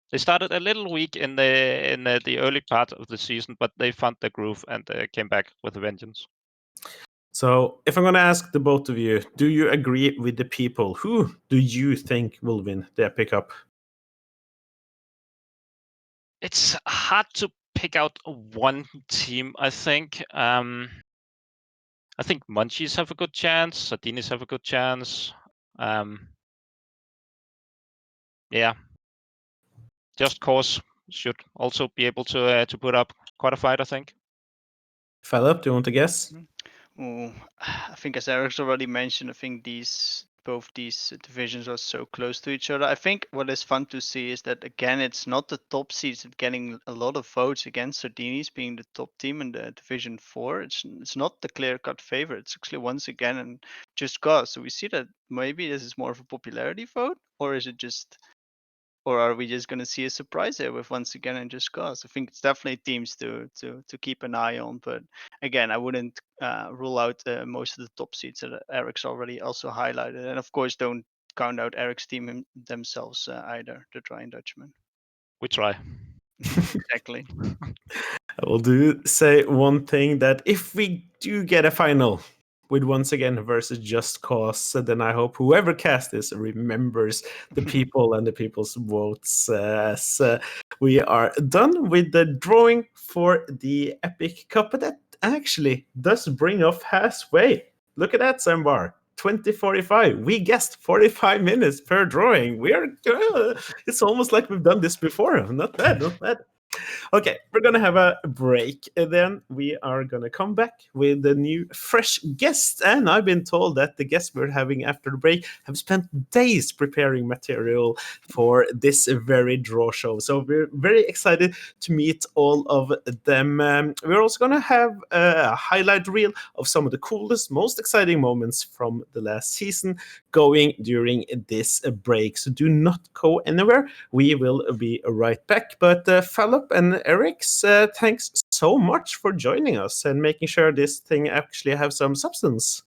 They started a little weak in the early part of the season, but they found their groove and came back with a vengeance. So, if I'm going to ask the both of you, do you agree with the people? Who do you think will win the Epic Cup? It's hard to pick out one team, I think. I think Munchies have a good chance. Sardinis have a good chance. Yeah. Just Cause should also be able to put up quite a fight, I think. Philip, do you want to guess? Oh, I think as Eric's already mentioned, I think both these divisions are so close to each other. I think what is fun to see is that again, it's not the top seeds that getting a lot of votes against Sardinis being the top team in the Division 4. It's not the clear-cut favorite. It's actually once again and Just Cause. So we see that maybe this is more of a popularity vote, or is it just, or are we just going to see a surprise there with once again and Just Cause? I think it's definitely teams to keep an eye on. But again, I wouldn't rule out most of the top seeds that Eric's already also highlighted. And of course, don't count out Eric's team themselves either, the Drying Dutchman. We try. Exactly. I will say one thing, that if we do get a final with once again versus Just Cause, then I hope whoever cast this remembers the people and the people's votes. As we are done with the drawing for the Epic Cup, but that actually does bring us halfway. Look at that, Sambar. 2045. We guessed 45 minutes per drawing. We are it's almost like we've done this before. Not bad, not bad. Okay, we're gonna have a break, and then we are gonna come back with a new, fresh guest. And I've been told that the guests we're having after the break have spent days preparing material for this very draw show. So we're very excited to meet all of them. We're also gonna have a highlight reel of some of the coolest, most exciting moments from the last season. going during this break. So do not go anywhere. We will be right back. But Philip and Eric, thanks so much for joining us and making sure this thing actually have some substance.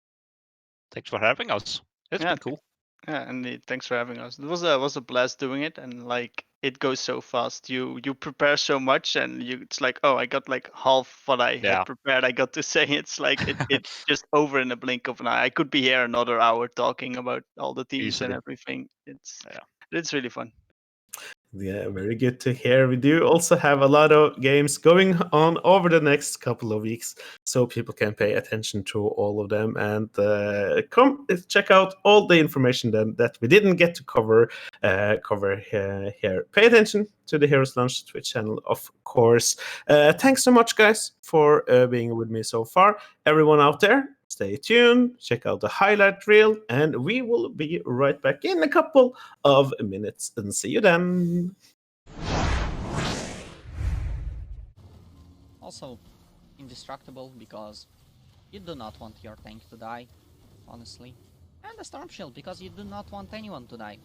Thanks for having us. It's been cool. Yeah, and thanks for having us. It was a blast doing it, and like it goes so fast. You prepare so much, and it's like, oh, I got like half what I had prepared. I got to say it's like it just over in a blink of an eye. I could be here another hour talking about all the teams and everything. It's really fun. Yeah, very good to hear. We do also have a lot of games going on over the next couple of weeks, so people can pay attention to all of them and come check out all the information then that we didn't get to cover here. Pay attention to the Heroes Lunch Twitch channel, of course. Thanks so much, guys, for being with me so far. Everyone out there, stay tuned, check out the highlight reel, and we will be right back in a couple of minutes. And see you then. Also, indestructible because you do not want your tank to die, honestly. And the Storm Shield because you do not want anyone to die,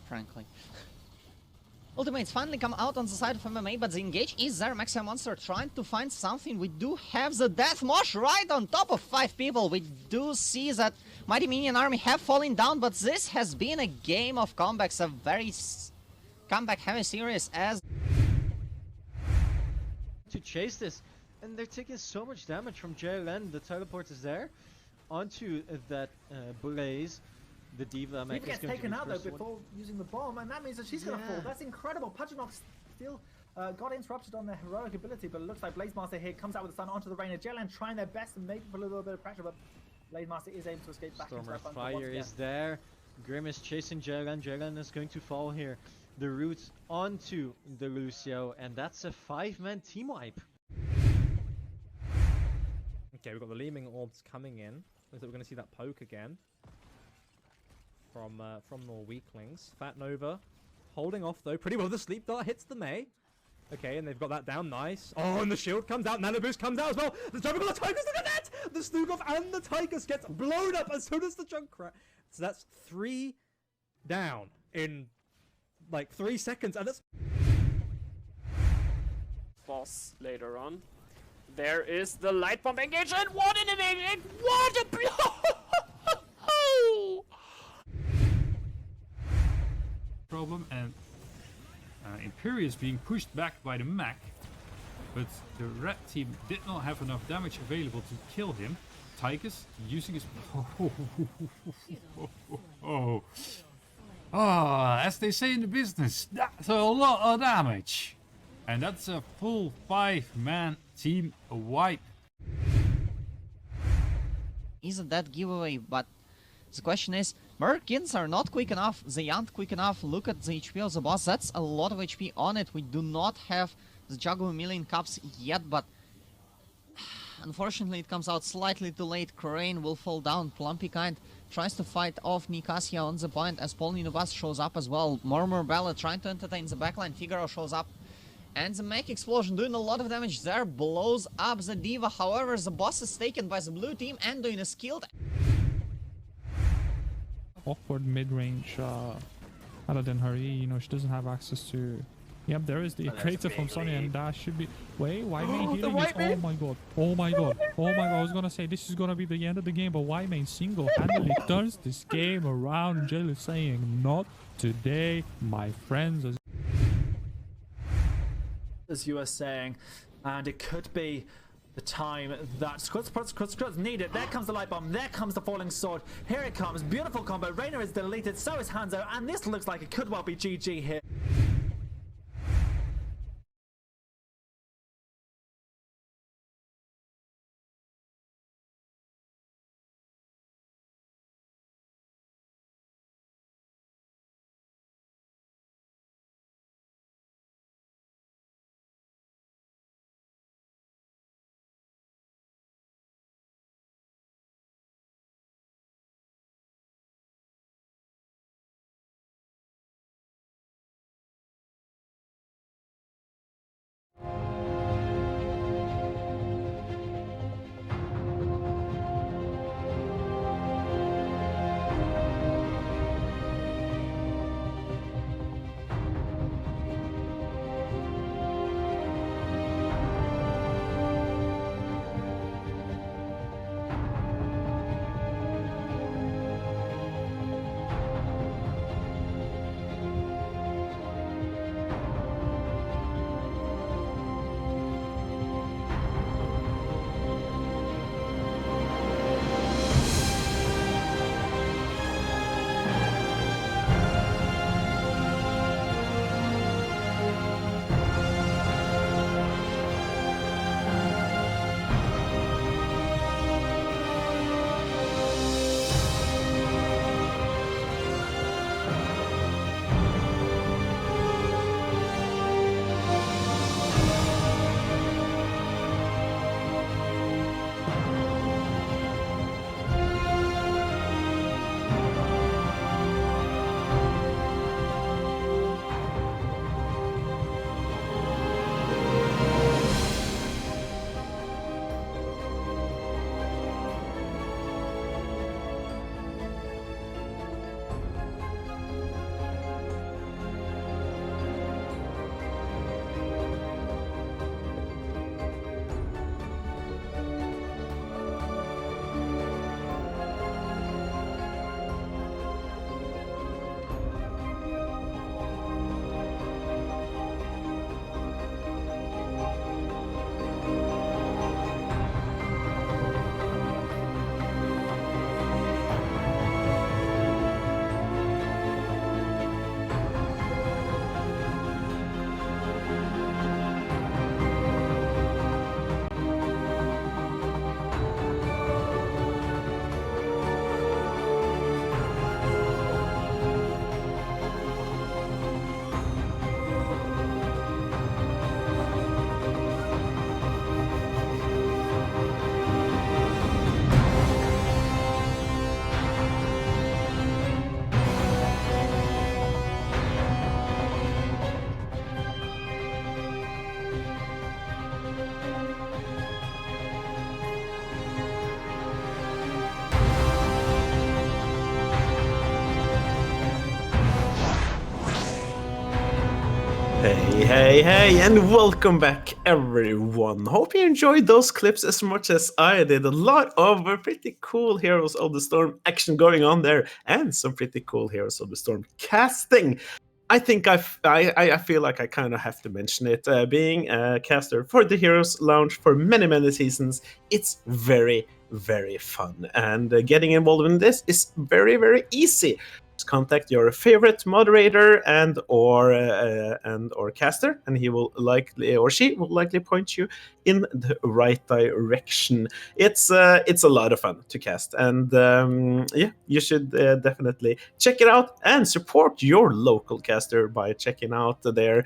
frankly. Ultimates finally come out on the side of MMA, but the engage is there. Maximum Monster trying to find something. We do have the Death Mosh right on top of 5 people. We do see that Mighty Minion Army have fallen down, but this has been a game of comebacks, a very comeback-heavy series as... To chase this, and they're taking so much damage from JLN. The teleport is there onto that Blaze. The Diva Diva gets taken out though before using the bomb, and that means that she's going to fall. That's incredible. Pudgeonok still got interrupted on their heroic ability, but it looks like Blazemaster here comes out with the stun onto the Rainer. JLN trying their best to maybe put a little bit of pressure, but Blazemaster is able to escape back into that bunker. Fire is there. Grim is chasing JLN. JLN is going to fall here. The roots onto the Lucio, and that's a 5-man team wipe. Okay, we've got the Leeming Orbs coming in. Looks like we're going to see that poke again from the weaklings. Fat Nova holding off though pretty well. The sleep dart hits the Mei. Okay, and they've got that down nice. Oh, and the shield comes out. Nano Boost comes out as well. The Tropical Tigress, look at that! The Snugov and the Tigress gets blown up as soon as the junk crack. So that's 3 down in like 3 seconds, and that's boss later on. There is the light bomb engage, and what an engage! What a blow! Problem, and Imperius being pushed back by the mech, but the red team did not have enough damage available to kill him. Tychus using his as they say in the business, that's a lot of damage, and that's a full 5-man team wipe. Isn't that giveaway? But the question is, Merkins are not quick enough, they aren't quick enough. Look at the HP of the boss, that's a lot of HP on it. We do not have the Juggler Million Cups yet, but unfortunately it comes out slightly too late. Crane will fall down. Plumpy Kind tries to fight off Nicasia on the point as Paul Ninubas shows up as well. Murmur Bella trying to entertain the backline. Figaro shows up. And the mech explosion doing a lot of damage there, blows up the Diva. However, the boss is taken by the blue team and doing a skilled... Awkward mid-range Paladin Hurry, you know, she doesn't have access to... Yep, there is the creator from Sonya, and that should be... Wait, why main healing is... Oh my god, oh my god, oh my god, I was gonna say this is gonna be the end of the game, but why main single-handedly turns this game around. Jill is saying, not today, my friends. As you were saying, and it could be the time that Squid's needed. There comes the light bomb, there comes the falling sword, here it comes, beautiful combo. Rainer is deleted, so is Hanzo, and this looks like it could well be GG here. Hey, and welcome back, everyone. Hope you enjoyed those clips as much as I did. A lot of pretty cool Heroes of the Storm action going on there, and some pretty cool Heroes of the Storm casting. I think I feel like I kind of have to mention it. Being a caster for the Heroes Lounge for many seasons, it's very fun, and getting involved in this is very easy. Just contact your favorite moderator and or caster, and he will likely, or she will likely, point you in the right direction. It's a lot of fun to cast, and yeah, you should definitely check it out and support your local caster by checking out their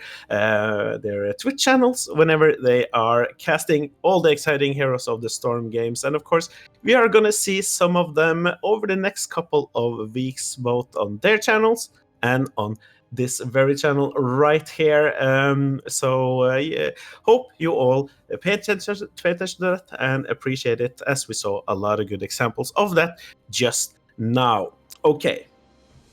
Twitch channels whenever they are casting all the exciting Heroes of the Storm games. And of course, we are gonna see some of them over the next couple of weeks, both on their channels and on this very channel right here. Yeah, hope you all pay attention to that and appreciate it, as we saw a lot of good examples of that just now. Okay,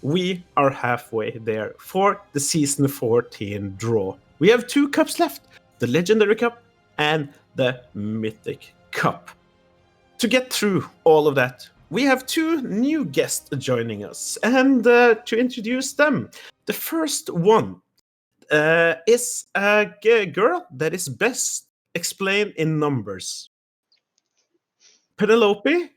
we are halfway there for the season 14 draw. We have 2 cups left, the Legendary Cup and the Mythic Cup. To get through all of that, we have 2 new guests joining us, and to introduce them, the first one is a girl that is best explained in numbers. Penelope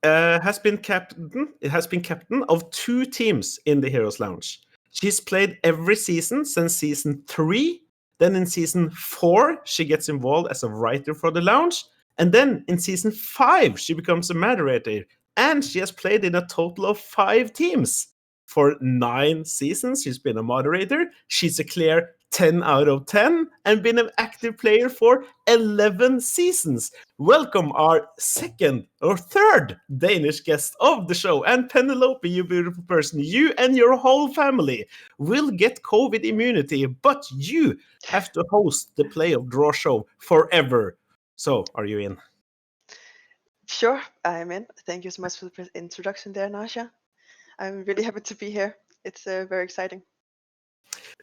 has been captain of 2 teams in the Heroes Lounge. She's played every season since season 3. Then in season 4, she gets involved as a writer for the lounge. And then in season 5, she becomes a moderator. And she has played in a total of 5 teams. For 9 seasons, she's been a moderator. She's a clear 10 out of 10 and been an active player for 11 seasons. Welcome our second or third Danish guest of the show. And Penelope, you beautiful person, you and your whole family will get COVID immunity, but you have to host the play of Drawshow forever. So, are you in? Sure, I'm in. Thank you so much for the introduction there, Nasha. I'm really happy to be here. It's very exciting.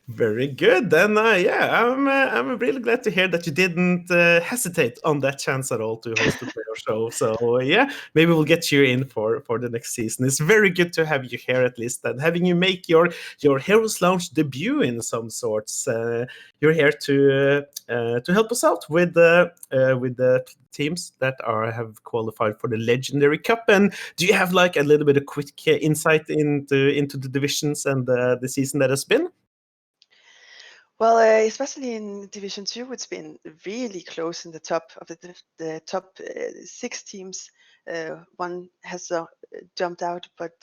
Very good. Then, yeah, I'm really glad to hear that you didn't hesitate on that chance at all to host the player show. So, yeah, maybe we'll get you in for the next season. It's very good to have you here, at least, and having you make your Heroes Lounge debut in some sorts. You're here to help us out with the teams that have qualified for the Legendary Cup. And do you have like a little bit of quick insight into the divisions and the season that has been? Well, especially in Division 2, it's been really close in the top of the top 6 teams. One has jumped out, but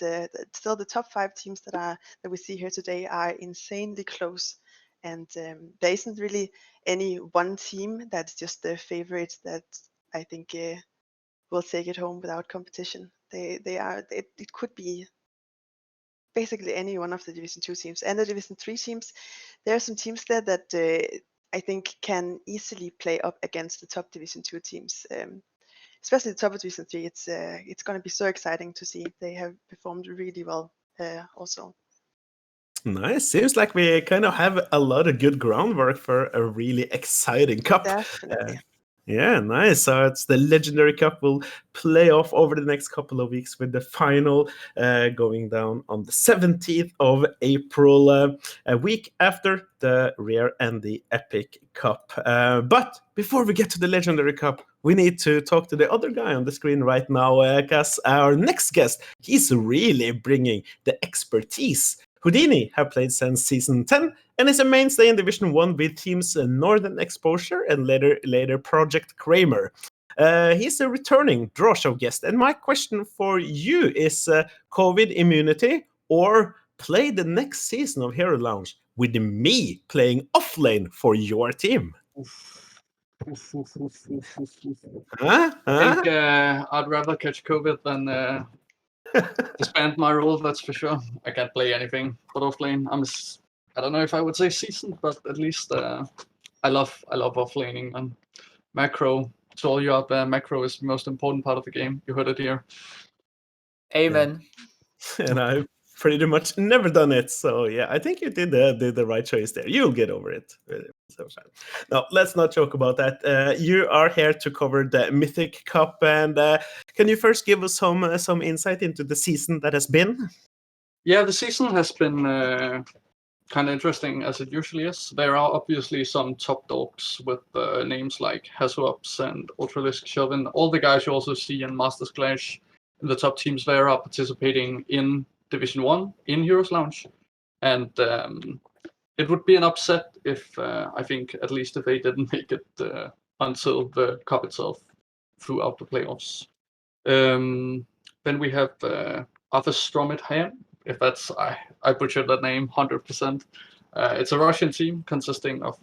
still the top 5 teams that we see here today are insanely close. And there isn't really any one team that's just the favorite that I think will take it home without competition. It could be basically any one of the Division 2 teams and the Division 3 teams. There are some teams there that I think can easily play up against the top Division 2 teams, especially the top of Division 3. It's going to be so exciting to see. They have performed really well also. Nice. Seems like we kind of have a lot of good groundwork for a really exciting cup. Definitely. Yeah, nice. So it's the Legendary Cup will play off over the next couple of weeks, with the final going down on the 17th of April, a week after the Rare and the Epic Cup. But before we get to the Legendary Cup, we need to talk to the other guy on the screen right now, because our next guest, he's really bringing the expertise. Houdini have played since season 10 and is a mainstay in Division 1 with teams Northern Exposure and later Project Kramer. He's a returning Drawshow guest, and my question for you is COVID immunity or play the next season of Hero Lounge with me playing offlane for your team? I think I'd rather catch COVID than disband my role, that's for sure. I can't play anything but offlane. I don't know if I would say seasoned, but at least I love offlaning and macro. To all you out there, macro is the most important part of the game. You heard it here. Amen. Yeah. And I've pretty much never done it, so yeah, I think you did the right choice there. You'll get over it. No, let's not joke about that. You are here to cover the Mythic Cup, and can you first give us some insight into the season that has been? Yeah, the season has been kind of interesting as it usually is. There are obviously some top dogs with names like Hasuops and Ultralisk Chauvin. All the guys you also see in Masters Clash in the top teams there are participating in Division 1 in Heroes Lounge. And it would be an upset if, I think, at least if they didn't make it until the cup itself throughout the playoffs. Then we have Arthur Stromit, if that's, I butchered that name 100%. It's a Russian team consisting of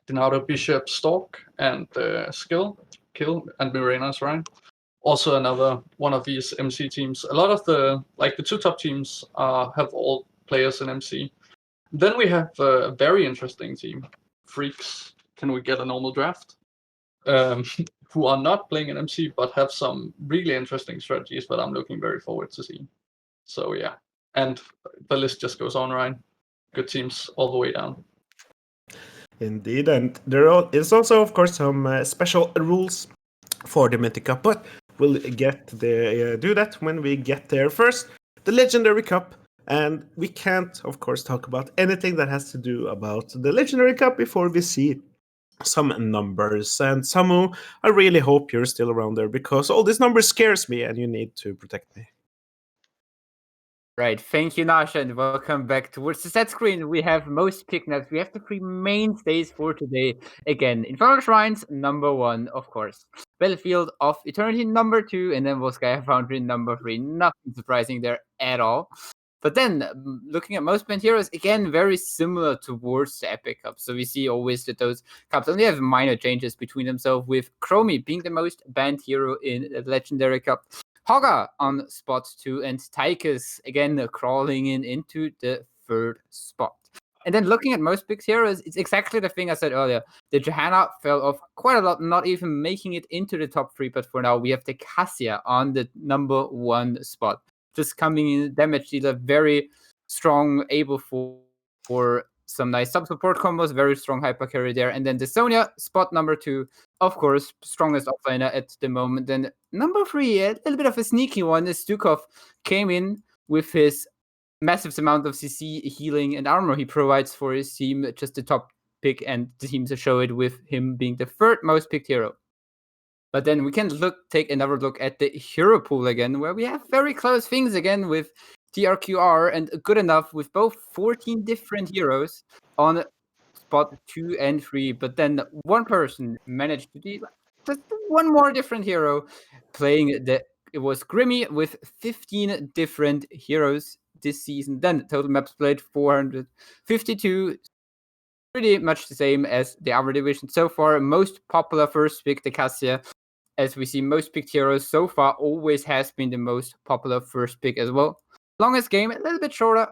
Dinardo, Bishop, Stork, and Skill, Kill, and Mirenas, right? Also another one of these MC teams. A lot of the two top teams have all players in MC. Then we have a very interesting team, Freaks. Can we get a normal draft? Who are not playing in MC but have some really interesting strategies that I'm looking very forward to see. So yeah, and the list just goes on, right? Good teams all the way down. Indeed, and there is also, of course, some special rules for the Mythic Cup, but we'll do that when we get there. First, the Legendary Cup, and we can't, of course, talk about anything that has to do about the Legendary Cup before we see some numbers. And Samu, I really hope you're still around there, because all these numbers scares me, and you need to protect me. Right, thank you, Nasha, and welcome back towards the set screen. We have most pick maps. We have the three mainstays for today. Again, Infernal Shrines, number 1, of course. Battlefield of Eternity, number 2, and then Volskaya Foundry, number 3. Nothing surprising there at all. But then, looking at most banned heroes, again, very similar towards the Epic Cup. So we see always that those cups only have minor changes between themselves, with Chromie being the most banned hero in the Legendary Cup. Hogga on spot 2, and Tychus again crawling into the 3rd spot. And then looking at most picked heroes, it's exactly the thing I said earlier. The Johanna fell off quite a lot, not even making it into the top 3, but for now we have the Cassia on the number 1 spot. Just coming in, damage dealer, very strong, able for some nice sub-support combos, very strong hyper carry there. And then the Sonya, spot number 2, of course, strongest offlaner at the moment. Then number 3, a little bit of a sneaky one, is Stukov came in with his massive amount of CC, healing, and armor he provides for his team, just the top pick, and the team to show it with him being the 3rd most picked hero. But then we can take another look at the hero pool again, where we have very close things again with TRQR and Good Enough, with both 14 different heroes on spot 2 and 3. But then one person managed to be just one more different hero, playing it was Grimmy with 15 different heroes this season. Then total maps played 452. Pretty much the same as the other division so far. Most popular first pick, the Cassia. As we see, most picked heroes so far always has been the most popular first pick as well. Longest game, a little bit shorter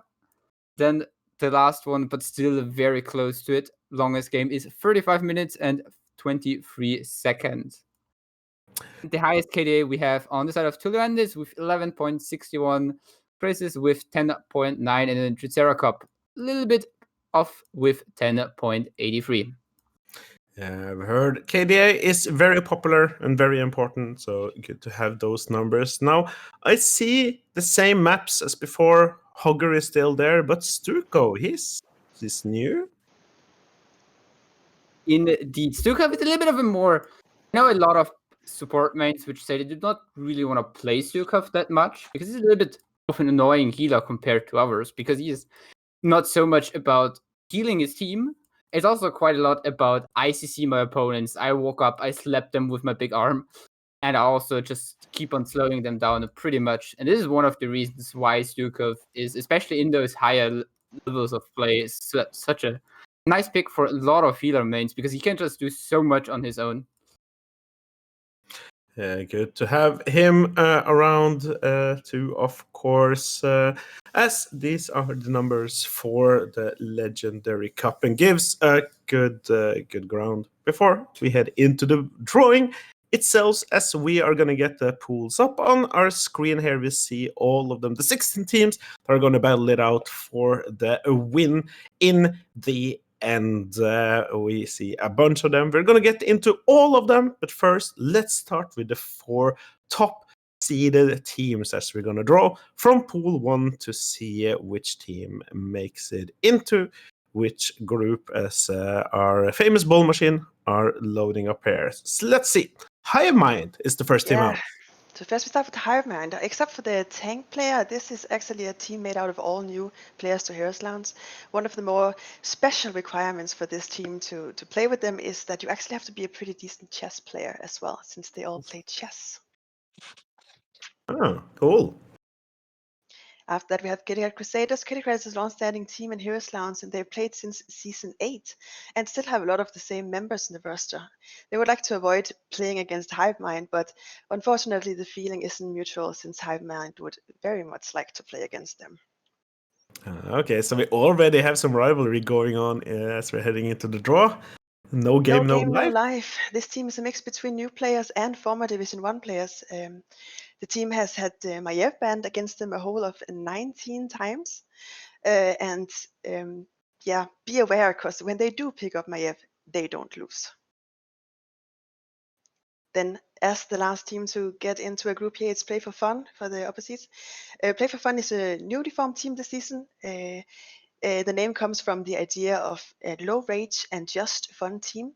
than the last one, but still very close to it. Longest game is 35 minutes and 23 seconds. The highest KDA we have on the side of Tuluandis with 11.61, Crisis with 10.9, and then Tricera Cup a little bit off with 10.83. Yeah, I've heard KDA is very popular and very important, so good to have those numbers. Now, I see the same maps as before. Hogger is still there, but Stuko, he's new. Indeed. Stuko with a little bit of a more... I know a lot of support mains which say they do not really want to play Stukov that much, because he's a little bit of an annoying healer compared to others, because he is not so much about healing his team. It's also quite a lot about ICC my opponents. I walk up, I slap them with my big arm, and I also just keep on slowing them down pretty much. And this is one of the reasons why Stukov is, especially in those higher levels of play, is such a nice pick for a lot of healer mains, because he can just do so much on his own. Good to have him around too, of course, as these are the numbers for the Legendary Cup, and gives a good ground before we head into the drawing itself, as we are going to get the pools up on our screen here. We see all of them, the 16 teams that are going to battle it out for the win in the and we see a bunch of them. We're going to get into all of them, but first, let's start with the 4 top seeded teams as we're going to draw from Pool 1 to see which team makes it into which group as our famous ball machine are loading up here. So let's see. Hive Mind is the first team out. So first we start with Hive Mind. Except for the tank player, this is actually a team made out of all new players to Heroes Lounge. One of the more special requirements for this team to play with them is that you actually have to be a pretty decent chess player as well, since they all play chess. Oh, cool. After that, we have Kitty Cat Crusaders. Kitty Cat is a long-standing team in Heroes Lounge, and they've played since Season 8, and still have a lot of the same members in the roster. They would like to avoid playing against Hive Mind, but unfortunately the feeling isn't mutual, since Hive Mind would very much like to play against them. Okay, so we already have some rivalry going on as we're heading into the draw. No game, no life. Life. This team is a mix between new players and former Division 1 players. The team has had Maiev banned against them a whole of 19 times. Be aware, because when they do pick up Maiev, they don't lose. Then, as the last team to get into a group here, it's Play for Fun for the opposites. Play for Fun is a newly formed team this season. The name comes from the idea of a low rage and just fun team.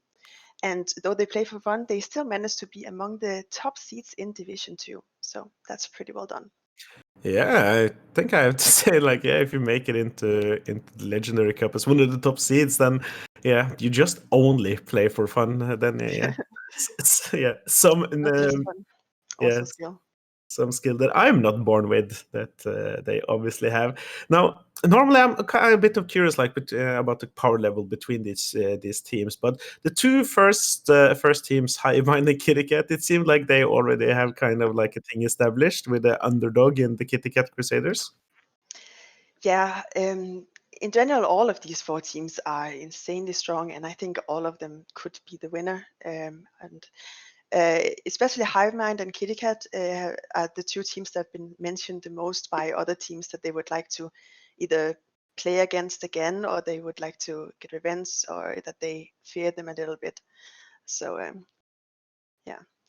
And though they play for fun, they still manage to be among the top seeds in Division 2. So that's pretty well done. Yeah, I think I have to say, if you make it into the Legendary Cup as one of the top seeds, then you just only play for fun. Then some skill that I'm not born with that they obviously have. Now, normally I'm a bit of curious, about the power level between these teams. But the two first teams, Hive Mind and Kitty Cat, it seemed like they already have kind of like a thing established with the underdog in the Kitty Cat Crusaders. Yeah, in general, all of these 4 teams are insanely strong, and I think all of them could be the winner. Especially Hive Mind and Kitty Cat are the 2 teams that have been mentioned the most by other teams that they would like to either play against again, or they would like to get revenge, or that they fear them a little bit. So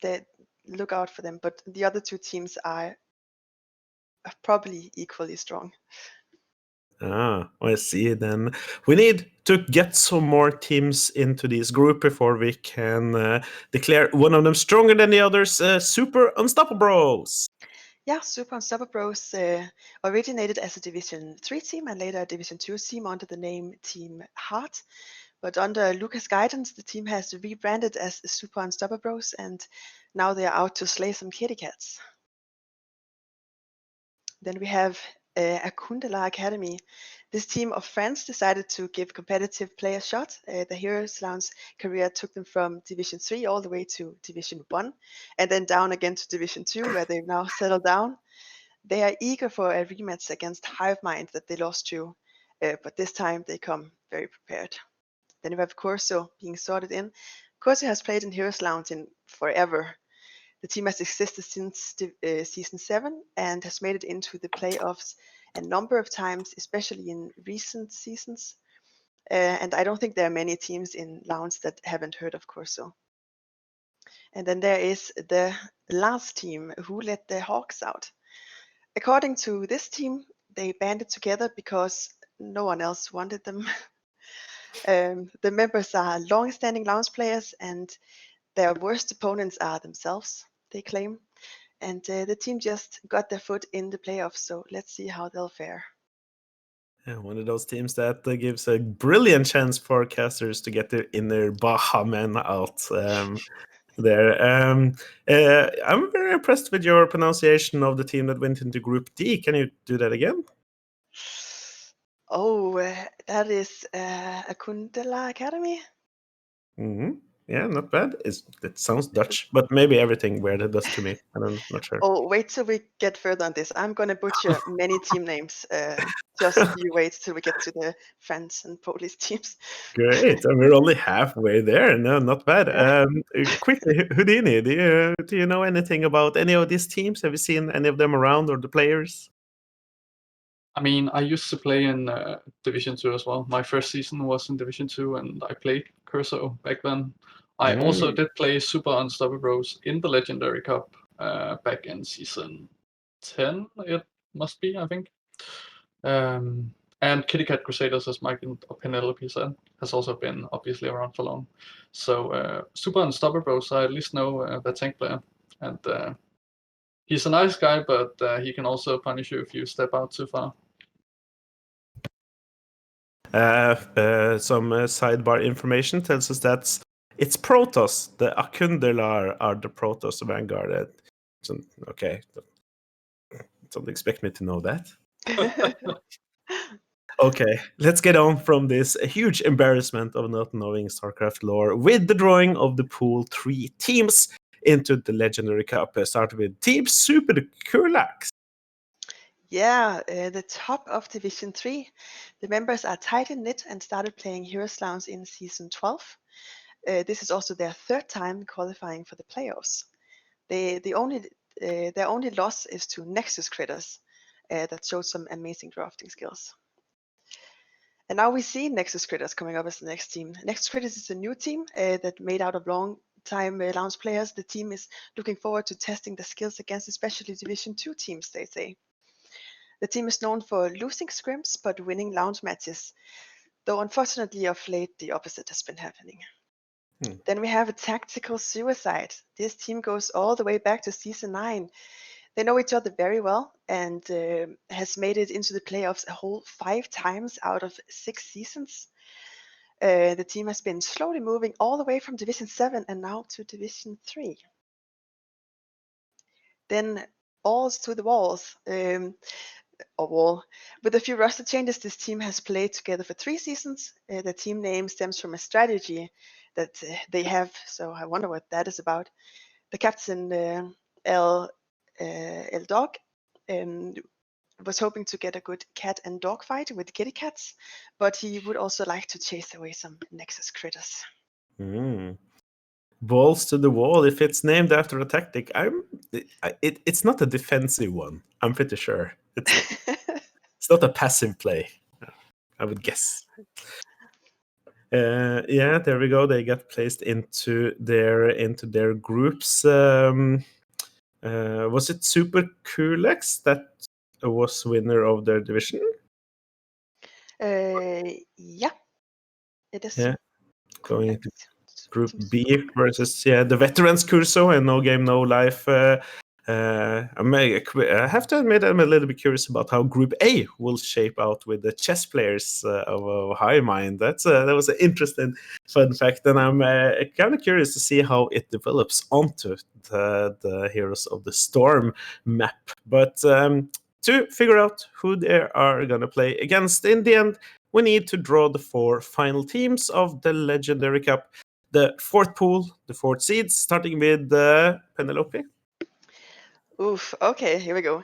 they look out for them. But the other 2 teams are probably equally strong. I see. Then we need to get some more teams into this group before we can declare one of them stronger than the others. Super Unstoppable Bros. Yeah, Super Unstoppable Bros originated as a Division 3 team and later a Division 2 team under the name Team Heart. But under Lucas' guidance, the team has rebranded as Super Unstoppable Bros, and now they are out to slay some kitty cats. Then we have Akundala Academy. This team of friends decided to give competitive play a shot. The Heroes Lounge career took them from Division 3 all the way to Division 1, and then down again to Division 2, where they've now settled down. They are eager for a rematch against Hive Mind that they lost to, but this time they come very prepared. Then we have Corso being sorted in. Corso has played in Heroes Lounge in forever. The team has existed since Season 7 and has made it into the playoffs a number of times, especially in recent seasons. And I don't think there are many teams in Lounge that haven't heard of Corso. And then there is the last team who let the Hawks out. According to this team, they banded together because no one else wanted them. The members are long-standing Lounge players, and their worst opponents are themselves, they claim. And the team just got their foot in the playoffs, so let's see how they'll fare. Yeah, one of those teams that gives a brilliant chance for casters to get their inner Baha men out there. I'm very impressed with your pronunciation of the team that went into Group D. Can you do that again? Oh, that is Akundala Academy. Mm-hmm. Yeah, not bad. It sounds Dutch, but maybe everything weird it does to me. I'm not sure. Oh, wait till we get further on this. I'm going to butcher many team names. Just you wait till we get to the French and Polish teams. Great. And we're only halfway there. No, not bad. Yeah. Quickly, Houdini, do you know anything about any of these teams? Have you seen any of them around or the players? I mean, I used to play in Division 2 as well. My first season was in Division 2, and I played Curso back then. I also did play Super Unstoppable Bros in the Legendary Cup back in season 10, it must be, I think. And Kitty Cat Crusaders, as Mike and Penelope said, has also been obviously around for long. So Super Unstoppable Bros, I at least know that tank player. And he's a nice guy, but he can also punish you if you step out too far. Some sidebar information tells us that it's Protoss. The Akundelar are the Protoss Vanguard. Okay, don't expect me to know that. Okay, let's get on from this huge embarrassment of not knowing StarCraft lore with the drawing of the pool 3 teams into the Legendary Cup. Started with Team Super Kulaks. Yeah, the top of Division 3. The members are tight and knit and started playing Heroes Lounge in Season 12. This is also their third time qualifying for the playoffs. Their only loss is to Nexus Critters that showed some amazing drafting skills. And now we see Nexus Critters coming up as the next team. Nexus Critters is a new team that made out of long-time Lounge players. The team is looking forward to testing the skills against especially Division 2 teams, they say. The team is known for losing scrims but winning Lounge matches, though unfortunately of late the opposite has been happening. Then we have a Tactical Suicide. This team goes all the way back to Season 9. They know each other very well and has made it into the playoffs a whole 5 times out of 6 seasons. The team has been slowly moving all the way from Division 7 and now to Division 3. Then Balls to the Walls. With a few roster changes, this team has played together for 3 seasons. The team name stems from a strategy that they have, so I wonder what that is about. The captain, El Dog, was hoping to get a good cat and dog fight with kitty cats, but he would also like to chase away some Nexus Critters. Balls to the wall. If it's named after a tactic, it's not a defensive one. I'm pretty sure it's not a passive play. I would guess. Yeah, there we go. They got placed into their groups. Was it Super Kulaks that was winner of their division? Yeah, it is. Yeah, going into Group B versus the veterans Curso and No Game No Life. I have to admit I'm a little bit curious about how Group A will shape out with the chess players of High Mind. That was an interesting fun fact, and I'm kind of curious to see how it develops onto the Heroes of the Storm map. But to figure out who they are going to play against in the end, we need to draw the 4 final teams of the Legendary Cup. The 4th pool, the 4th seeds, starting with Penelope. Oof, okay, here we go.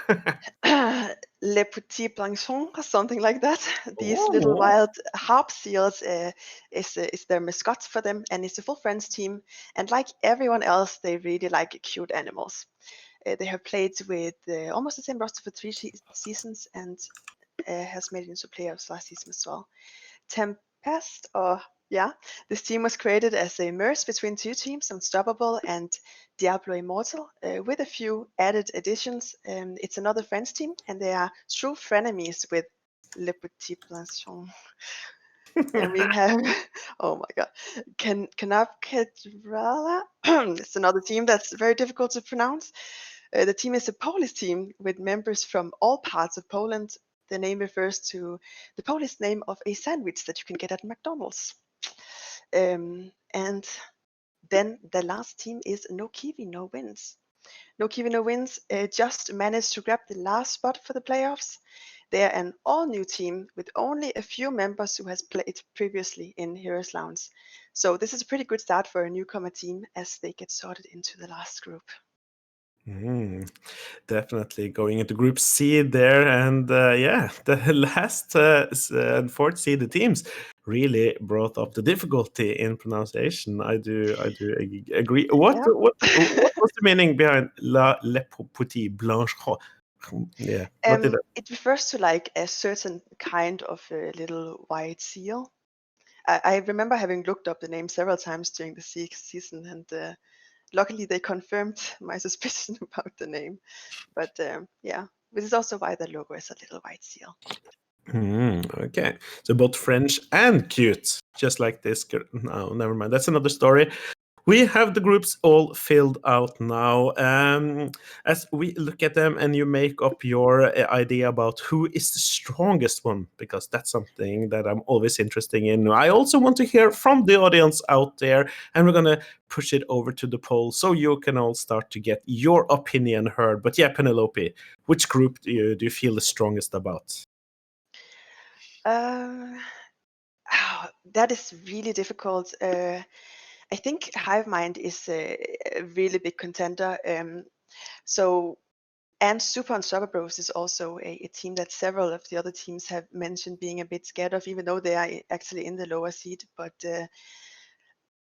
Le Petit Planchon, something like that. These little wild harp seals is their mascot for them, and it's a full friends team. And like everyone else, they really like cute animals. They have played with almost the same roster for 3 seasons and has made it into playoffs last season as well. Tempest, this team was created as a merge between 2 teams, Unstoppable and Diablo Immortal, with a few added additions. It's another friends team, and they are true frenemies with Le Petit Planchon. And we have, oh my god, Kanapkedrala. It's another team that's very difficult to pronounce. The team is a Polish team with members from all parts of Poland. The name refers to the Polish name of a sandwich that you can get at McDonald's. And then the last team is No Kiwi, No Wins. No Kiwi, No Wins just managed to grab the last spot for the playoffs. They're an all-new team with only a few members who has played previously in Heroes Lounge. So this is a pretty good start for a newcomer team as they get sorted into the last group. Definitely going into Group C there, and the last and 4th seeded teams really brought up the difficulty in pronunciation. I do agree. What was the meaning behind Le Petit Blanchon? Yeah. What did It refers to like a certain kind of a little white seal. I remember having looked up the name several times during the season, and luckily they confirmed my suspicion about the name. But yeah, this is also why the logo is a little white seal. Okay, so both French and cute, just like this. No, never mind. That's another story. We have the groups all filled out now. As we look at them and you make up your idea about who is the strongest one, because that's something that I'm always interested in. I also want to hear from the audience out there, and we're going to push it over to the poll so you can all start to get your opinion heard. But yeah, Penelope, which group do you feel the strongest about? That is really difficult. I think Hivemind is a really big contender. And Super Unstoppable Bros is also a team that several of the other teams have mentioned being a bit scared of, even though they are actually in the lower seed. But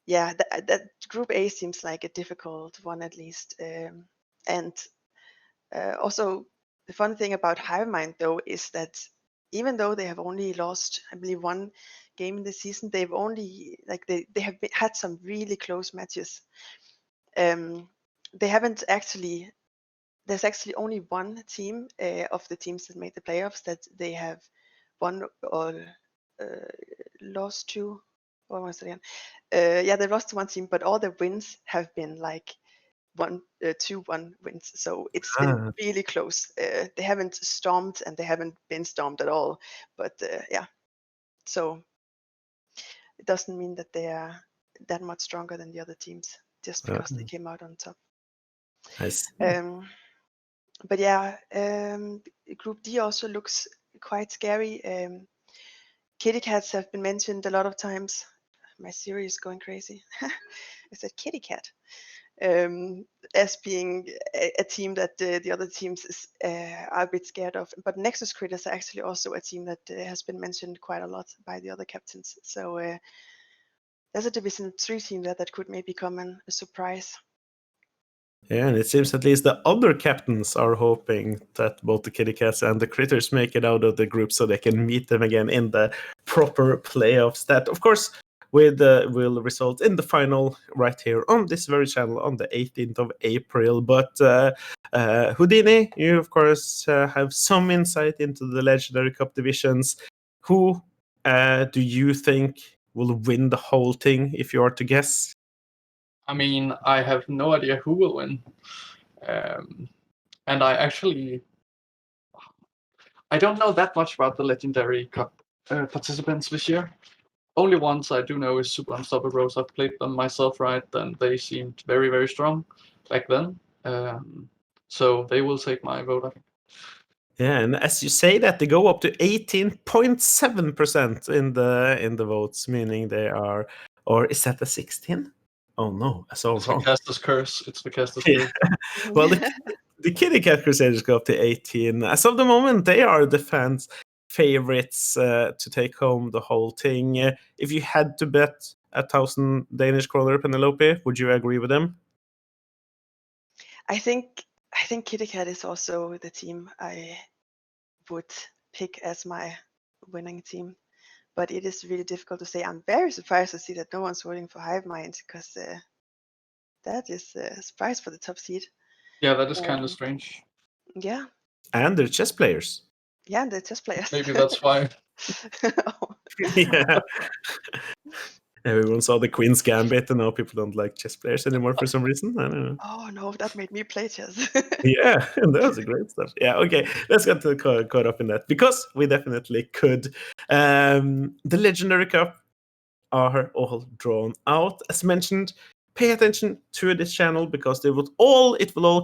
yeah, that Group A seems like a difficult one at least. And also, the fun thing about Hivemind though is that even though they have only lost, I believe, one game in the season, they've only they have had some really close matches. They haven't actually. There's actually only one team of the teams that made the playoffs that they have won or lost to. What was it again? Yeah, they lost to one team, but all the wins have been like 2-1 wins. So it's been really close. They haven't stormed and they haven't been stormed at all. But yeah, so it doesn't mean that they are that much stronger than the other teams just because they came out on top. I see. But yeah, Group D also looks quite scary. Kitty cats have been mentioned a lot of times. My Siri is going crazy. I said kitty cat. As being a team that the other teams are a bit scared of. But Nexus Critters are actually also a team that has been mentioned quite a lot by the other captains. So there's a Division 3 team that could maybe come a surprise. Yeah, and it seems at least the other captains are hoping that both the Kitty Cats and the Critters make it out of the group so they can meet them again in the proper playoffs. That, of course, will result in the final right here on this very channel on the 18th of April. But Houdini, you, of course, have some insight into the Legendary Cup divisions. Who do you think will win the whole thing, if you are to guess? I mean, I have no idea who will win. And I don't know that much about the Legendary Cup participants this year. Only ones I do know is Super Unstoppable Bros. I've played them myself, right? And they seemed very, very strong back then. So they will take my vote, I think. Yeah, and as you say that, they go up to 18.7% in the votes, meaning they are, or is that a 16? Oh no, I saw wrong. It's the caster's curse. It's the caster's curse. Well, the Kitty Cat Crusaders go up to 18. As of the moment, they are the fans' favorites to take home the whole thing. If you had to bet 1,000 Danish kroner, Penelope, would you agree with them? I think Kitty Cat is also the team I would pick as my winning team. But it is really difficult to say. I'm very surprised to see that no one's voting for Hivemind, because that is a surprise for the top seed. Yeah, that is kind of strange. Yeah. And they're chess players. Yeah, they're chess players. Maybe that's why. Yeah. Everyone saw the Queen's Gambit, and now people don't like chess players anymore for some reason. I don't know. Oh no, that made me play chess. Yeah, that was a great stuff. Yeah, okay, let's get caught up in that, because we definitely could. The Legendary Cup are all drawn out. As mentioned, pay attention to this channel, because it will all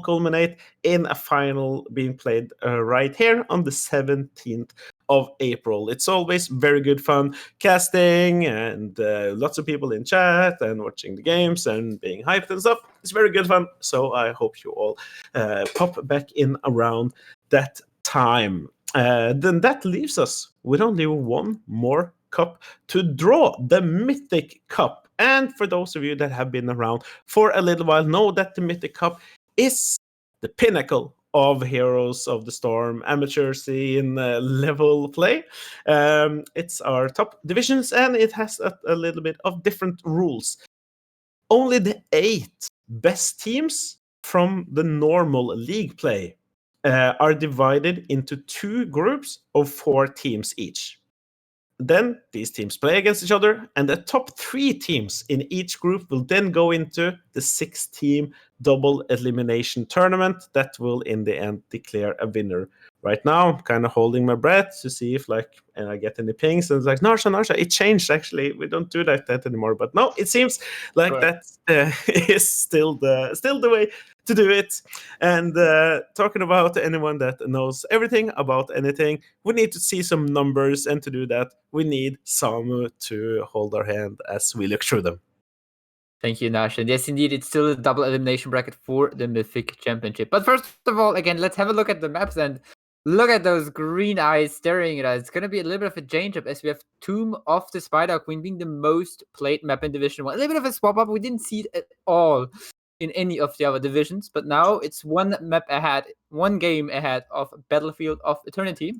culminate in a final being played right here on the 17th of April. It's always very good fun casting, and lots of people in chat and watching the games and being hyped and stuff. It's very good fun. So I hope you all pop back in around that time. Then that leaves us with only one more cup to draw, the Mythic Cup. And for those of you that have been around for a little while, know that the Mythic Cup is the pinnacle of Heroes of the Storm amateur scene level play. It's our top divisions, and it has a little bit of different rules. Only the 8 best teams from the normal league play are divided into 2 groups of 4 teams each. Then these teams play against each other, and the top 3 teams in each group will then go into the 6-team double elimination tournament that will in the end declare a winner. Right now, I'm kind of holding my breath to see if and I get any pings, and it's like, Narsha, it changed actually. We don't do that anymore. But no, it seems like that is still the way to do it. And talking about anyone that knows everything about anything, we need to see some numbers, and to do that, we need Samu to hold our hand as we look through them. Thank you, Nash. And yes, indeed, it's still a double elimination bracket for the Mythic Championship. But first of all, again, let's have a look at the maps and look at those green eyes staring at us. It's going to be a little bit of a change-up as we have Tomb of the Spider Queen being the most played map in Division 1. A little bit of a swap-up. We didn't see it at all in any of the other divisions, but now it's one game ahead of Battlefield of Eternity.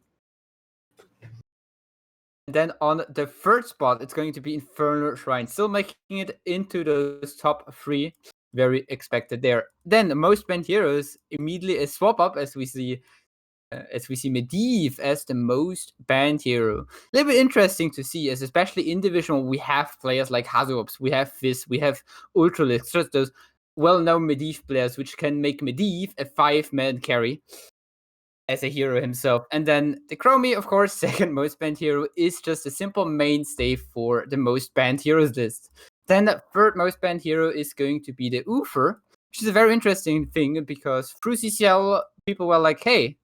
And then on the third spot, it's going to be Infernal Shrine, still making it into those top 3. Very expected there. Then the most banned heroes immediately a swap up as we see Medivh as the most banned hero. A little bit interesting to see, as especially in Division 1, we have players like Hazuops, we have Fizz, we have Ultralix, just those well-known Medivh players which can make Medivh a 5-man carry as a hero himself. And then the Chromie, of course, second most banned hero, is just a simple mainstay for the most banned heroes list. Then the third most banned hero is going to be the Uther, which is a very interesting thing because through CCL, people were like, hey,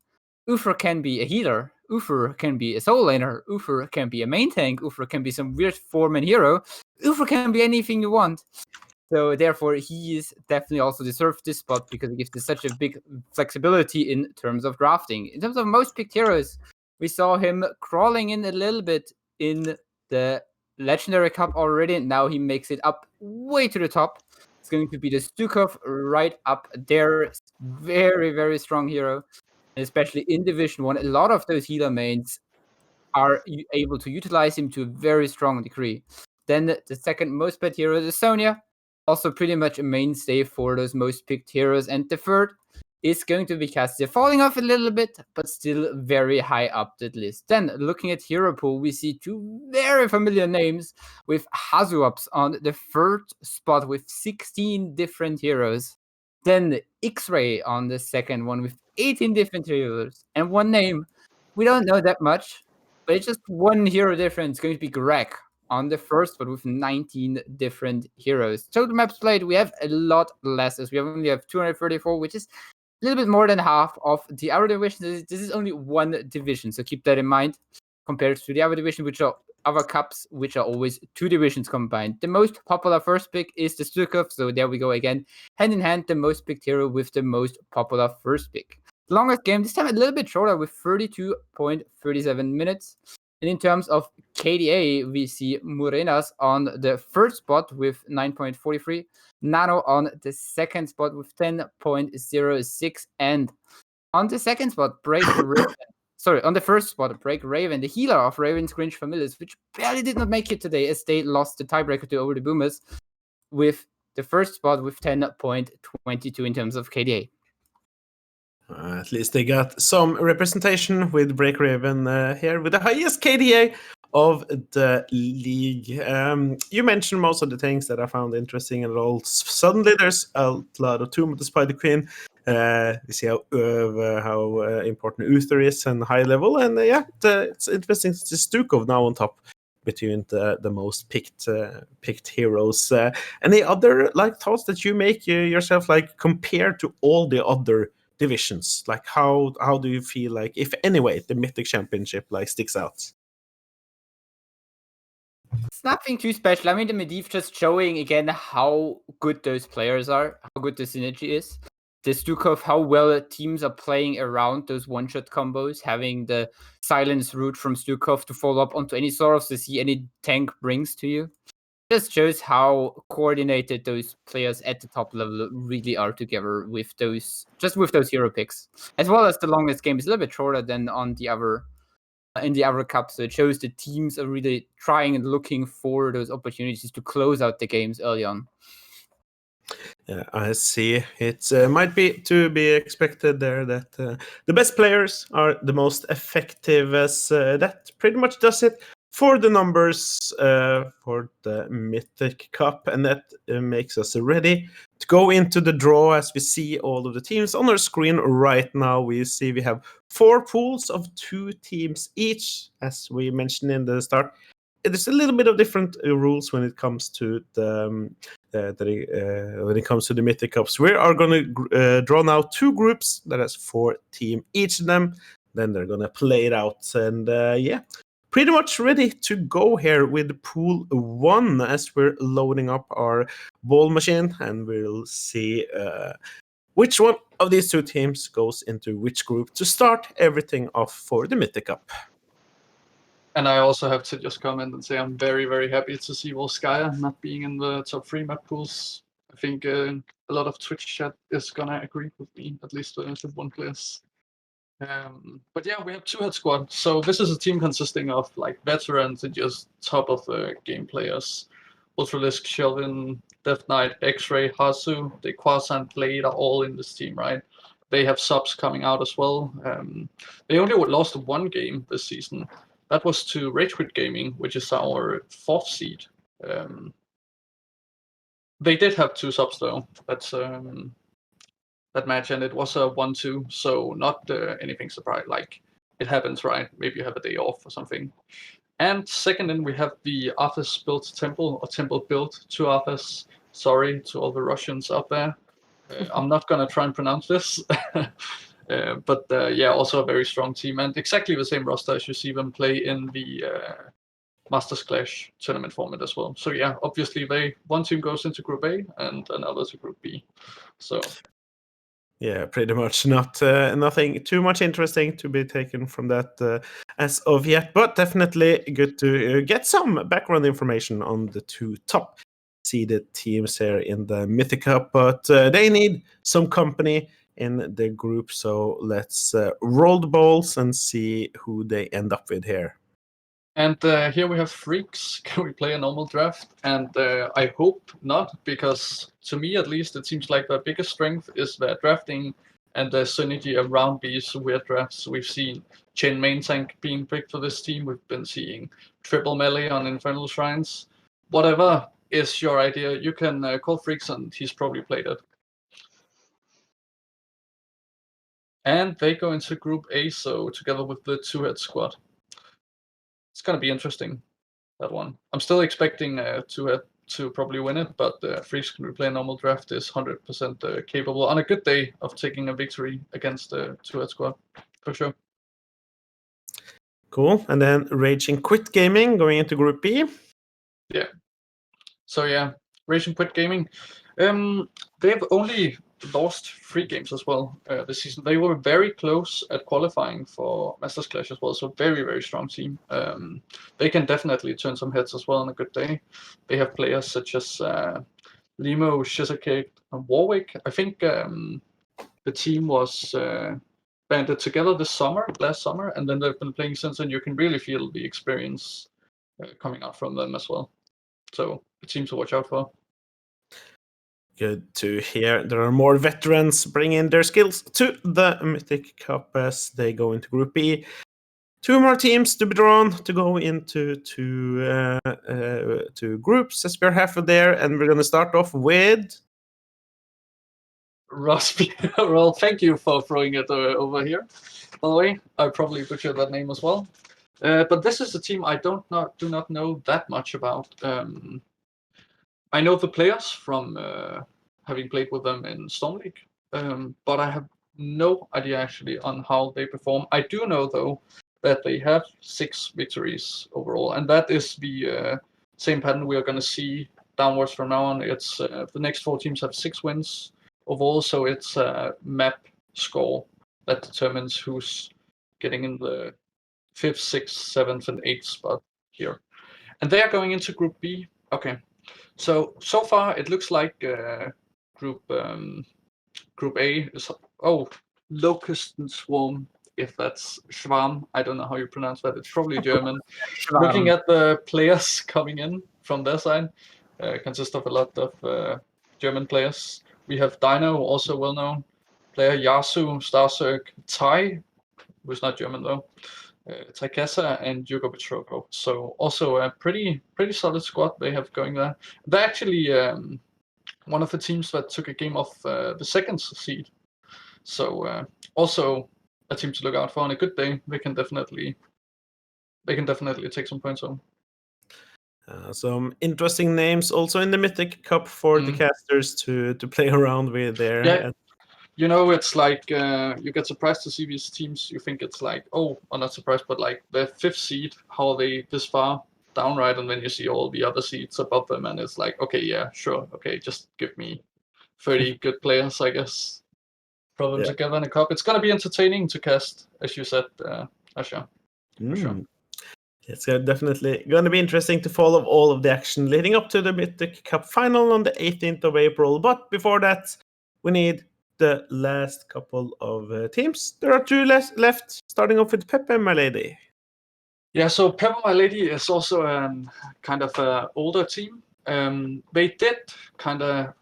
Uther can be a healer, Uther can be a soul laner, Uther can be a main tank, Uther can be some weird 4-man hero, Uther can be anything you want. So therefore, he is definitely also deserved this spot because it gives us such a big flexibility in terms of drafting. In terms of most picked heroes, we saw him crawling in a little bit in the Legendary Cup already. Now he makes it up way to the top. It's going to be the Stukov right up there. Very, very strong hero. And especially in Division 1, a lot of those healer mains are able to utilize him to a very strong degree. Then the second most picked hero is Sonya. Also pretty much a mainstay for those most picked heroes. And the third is going to be Cassia, falling off a little bit, but still very high up that list. Then looking at hero pool, we see 2 very familiar names with Hazuops on the third spot with 16 different heroes. Then X-Ray on the second one with 18 different heroes. And one name, we don't know that much, but it's just one hero difference, going to be Greg on the first one with 19 different heroes. Total maps played, we have a lot less, as we only have 234, which is a little bit more than half of the other division. This is only one division, so keep that in mind compared to the other division, which are other cups, which are always 2 divisions combined. The most popular first pick is the Stukov, so there we go again, hand in hand, the most picked hero with the most popular first pick. The longest game, this time a little bit shorter with 32.37 minutes. And in terms of KDA, we see Murenas on the first spot with 9.43, Nano on the second spot with 10.06, and on the second spot, on the first spot, Break Raven, the healer of Raven's Grinch Familiars, which barely did not make it today as they lost the tiebreaker to Over the Boomers, with the first spot with 10.22 in terms of KDA. At least they got some representation with Break Raven here with the highest KDA of the league. You mentioned most of the things that I found interesting, and all suddenly there's a lot of Tomb of the Spider Queen. You see how important Uther is and high level, and it's interesting to see Stukov now on top between the most picked heroes. Any other thoughts that you make yourself compared to all the other divisions? How do you feel if anyway the Mythic Championship sticks out? It's nothing too special. I mean, the Medivh just showing again how good those players are, how good the synergy is. The Stukov, how well teams are playing around those one-shot combos, having the silence route from Stukov to follow up onto any sort of CC any tank brings to you. Just shows how coordinated those players at the top level really are together with those hero picks, as well as the longest game is a little bit shorter than on the other in the other cup. So it shows the teams are really trying and looking for those opportunities to close out the games early on. Yeah, I see. It might be to be expected there that the best players are the most effective, as that pretty much does it for the numbers for the Mythic Cup, and that makes us ready to go into the draw. As we see all of the teams on our screen right now, we see we have 4 pools of 2 teams each, as we mentioned in the start. There's a little bit of different rules when it comes to the when it comes to the Mythic Cups. We are going to draw now 2 groups that has 4 teams each of them. Then they're going to play it out, and yeah, pretty much ready to go here with pool 1 as we're loading up our ball machine, and we'll see which one of these 2 teams goes into which group to start everything off for the Mythic Cup. And I also have to just comment and say I'm very, very happy to see Volskaya not being in the top 3 map pools. I think a lot of Twitch chat is gonna agree with me, at least the 1 players. But yeah, we have 2-head squad. So this is a team consisting of like veterans and just top of the game players. Ultralisk, Shelvin, Death Knight, X-Ray, Hasu, the Quasar and Blade are all in this team, right? They have subs coming out as well. They only lost 1 game this season. That was to Rage Quit Gaming, which is our 4th seed. They did have 2 subs though. That's that match, and it was a 1-2, so not anything surprising. Like, it happens, right? Maybe you have a day off or something. And second in, we have the Arthas built temple, or temple built to Arthas. Sorry to all the Russians out there. I'm not gonna try and pronounce this. But yeah, also a very strong team, and exactly the same roster as you see them play in the Masters Clash tournament format as well. So yeah, obviously one team goes into Group A and another to Group B. So yeah, pretty much nothing too much interesting to be taken from that as of yet, but definitely good to get some background information on the 2 top seeded teams here in the Mythic Cup. But they need some company in the group, so let's roll the balls and see who they end up with here. And here we have Freaks. Can we play a normal draft? And I hope not, because to me at least, it seems like their biggest strength is their drafting and the synergy around these weird drafts. We've seen Chain Main Tank being picked for this team. We've been seeing Triple Melee on Infernal Shrines. Whatever is your idea, you can call Freaks, and he's probably played it. And they go into Group A, so together with the 2-head squad. It's going to be interesting, that one. I'm still expecting 2-head to probably win it, but Freaks can replay a normal draft is 100% capable on a good day of taking a victory against the 2-head squad, for sure. Cool. And then Raging Quit Gaming going into Group B. Yeah. So yeah, Raging Quit Gaming. They've only lost 3 games as well this season. They were very close at qualifying for Masters Clash as well, so very, very strong team. They can definitely turn some heads as well on a good day. They have players such as Limo, Shizuke, and Warwick. I think the team was banded together last summer, and then they've been playing since, and you can really feel the experience coming out from them as well. So a team to watch out for. Good to hear. There are more veterans bringing their skills to the Mythic Cup as they go into Group B. 2 more teams to be drawn to go into two groups as we're halfway there, and we're going to start off with Ross. Well, thank you for throwing it over here. By the way, I probably butchered that name as well. But this is a team I do not know that much about. I know the players from having played with them in Storm League, but I have no idea actually on how they perform. I do know though that they have 6 victories overall, and that is the same pattern we are going to see downwards from now on. It's the next 4 teams have 6 wins overall, so it's a map score that determines who's getting in the 5th, 6th, 7th, and 8th spot here. And they are going into Group B. Okay. So far it looks like Group A is Locust and Swarm. If that's Schwarm, I don't know how you pronounce that. It's probably German. Looking at the players coming in from their side, consists of a lot of German players. We have Dino, also well-known player, Yasu, Starsirk, Tai, who's not German though, Taikesa, and Yugo Petroko. So also a pretty solid squad they have going there. They're actually one of the teams that took a game off the second seed. So also a team to look out for. On a good day, they can definitely take some points home. Some interesting names also in the Mythic Cup for the casters to play around with there. Yeah. You know, it's like you get surprised to see these teams. You think it's like, oh, I'm not surprised, but like the 5th seed, how are they this far down, right? And then you see all the other seeds above them, and it's like, okay, yeah, sure, okay, just give me 30 good players, I guess. Throw them together in a cup. It's gonna be entertaining to cast, as you said, Asha. For sure. It's definitely going to be interesting to follow all of the action leading up to the Mythic Cup final on the 18th of April. But before that, we need the last couple of teams. There are 2 left, starting off with Pepe, my lady. Yeah, so Pepe, my lady is also kind of an older team. They did kind of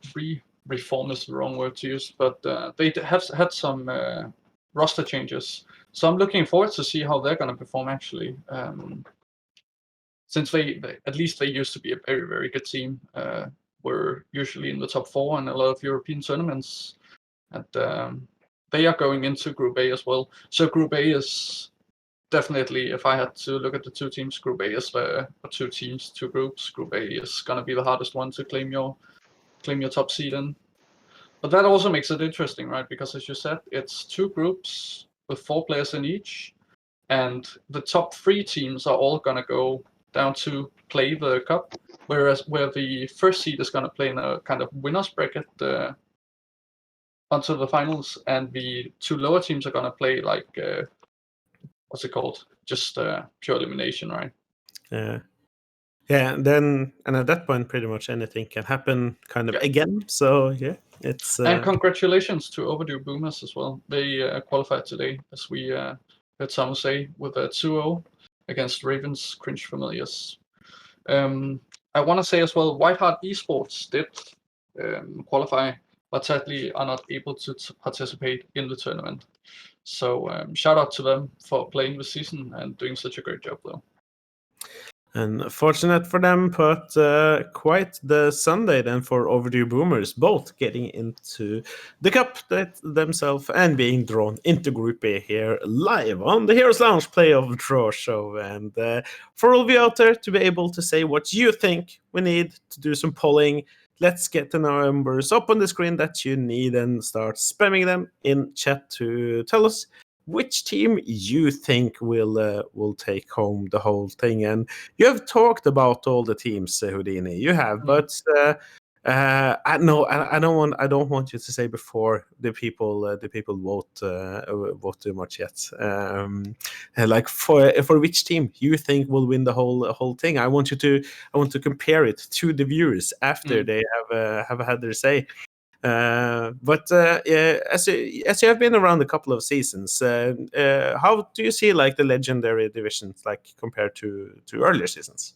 reform is the wrong word to use, but they have had some roster changes. So I'm looking forward to see how they're going to perform actually. Since they at least they used to be a very, very good team. Were usually in the top 4 in a lot of European tournaments. And they are going into Group A as well. So Group A is definitely, if I had to look at the 2 teams, Group A is the 2 teams, 2 groups. Group A is going to be the hardest one to claim your top seed in. But that also makes it interesting, right? Because as you said, it's 2 groups with 4 players in each, and the top 3 teams are all gonna go down to play the cup, where the first seed is gonna play in a kind of winners bracket until the finals, and the 2 lower teams are gonna play like what's it called? Just pure elimination, right? Yeah, and at that point, pretty much anything can happen kind of again. So yeah, it's and congratulations to Overdue Boomers as well. They qualified today, as we heard someone say, with a 2-0 against Ravens Cringe Familiars. I want to say as well, White Heart Esports did qualify, but sadly are not able to participate in the tournament. So shout out to them for playing the season and doing such a great job, though. And fortunate for them, but quite the Sunday then for Overdue Boomers, both getting into the cup themselves and being drawn into Group A here live on the Heroes Lounge Playoff Drawshow. And for all of you out there to be able to say what you think, we need to do some polling. Let's get the numbers up on the screen that you need and start spamming them in chat to tell us which team you think will take home the whole thing. And you have talked about all the teams, Houdini. You have, but I don't want you to say before the people vote too much yet. Like for which team you think will win the whole thing. I want to compare it to the viewers after they have had their say. But as you have been around a couple of seasons, how do you see like the legendary divisions like compared to earlier seasons?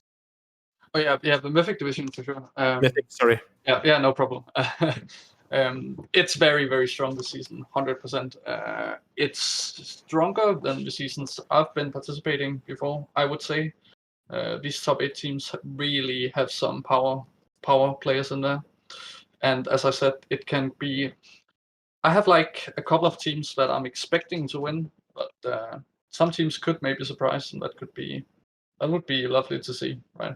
Oh yeah, the Mythic division for sure. Mythic, sorry. Yeah, no problem. It's very, very strong this season, 100%. It's stronger than the seasons I've been participating before, I would say. These top 8 teams really have some power players in there. And as I said, it can be. I have like a couple of teams that I'm expecting to win, but some teams could maybe surprise, and that would be lovely to see, right?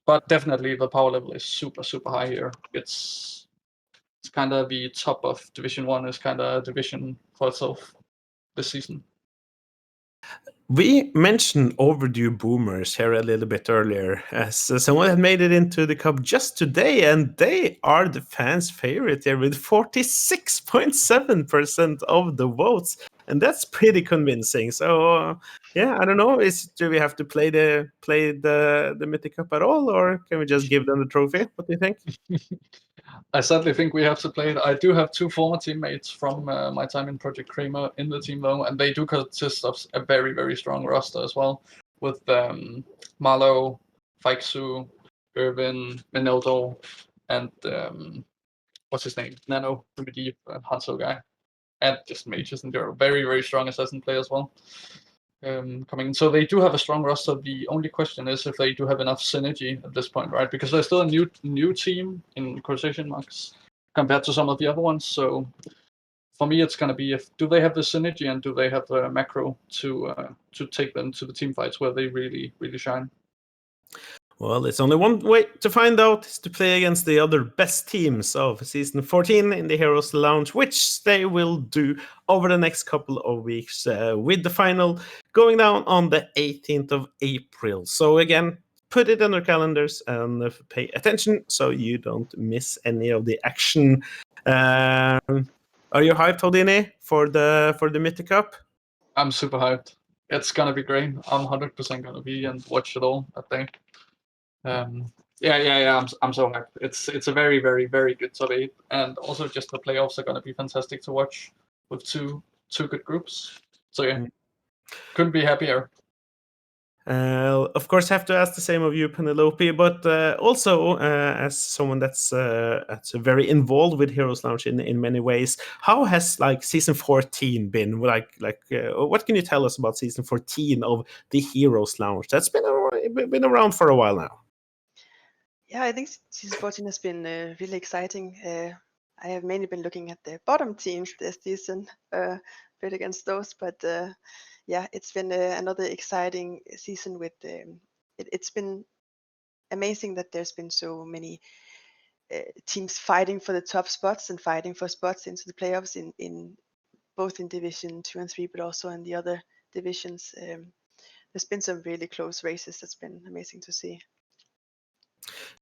But definitely the power level is super, super high here. It's kind of the top of Division 1 is kind of a division for itself this season. We mentioned Overdue Boomers here a little bit earlier, as someone had made it into the cup just today, and they are the fans' favorite here with 46.7% of the votes. and that's pretty convincing. So yeah, I don't know. Do we have to play the Mythic Cup at all, or can we just give them the trophy? What do you think? I sadly think we have to play it. I do have 2 former teammates from my time in Project Kramer in the team though, and they do consist of a very, very strong roster as well, with Marlo, Faiksu, Irvin, Minolto, and what's his name? Nano, the Medivh Hanzo guy. And just mages, and they're a very, very strong assassin player as well. Coming in. So they do have a strong roster. The only question is if they do have enough synergy at this point, right? Because they're still a new team in quotation marks compared to some of the other ones. So for me, it's gonna be do they have the synergy and do they have the macro to take them to the team fights where they really, really shine. Well, it's only one way to find out, is to play against the other best teams of Season 14 in the Heroes Lounge, which they will do over the next couple of weeks, with the final going down on the 18th of April. So again, put it in your calendars and pay attention so you don't miss any of the action. Are you hyped, Houdini, for the Mythic Cup? I'm super hyped. It's gonna be great. I'm 100% gonna be and watch it all, I think. Yeah. I'm so hyped. It's a very, very, very good top 8, and also just the playoffs are gonna be fantastic to watch with two good groups. So yeah, couldn't be happier. Of course, have to ask the same of you, Penelope, but also as someone that's very involved with Heroes Lounge in many ways, how has Season 14 been? What can you tell us about Season 14 of the Heroes Lounge? That's been around for a while now. Yeah, I think Season 14 has been really exciting. I have mainly been looking at the bottom teams this season, bit against those, but yeah, it's been another exciting season with it's been amazing that there's been so many teams fighting for the top spots and fighting for spots into the playoffs in both in Division 2 and 3, but also in the other divisions. There's been some really close races. That's been amazing to see.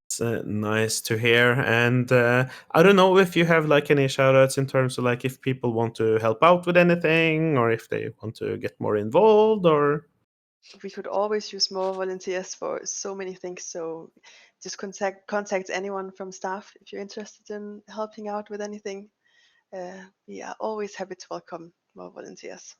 It's nice to hear, and I don't know if you have any shout outs in terms of if people want to help out with anything, or if they want to get more involved, or we could always use more volunteers for so many things, so just contact anyone from staff if you're interested in helping out with anything. We are always happy to welcome more volunteers.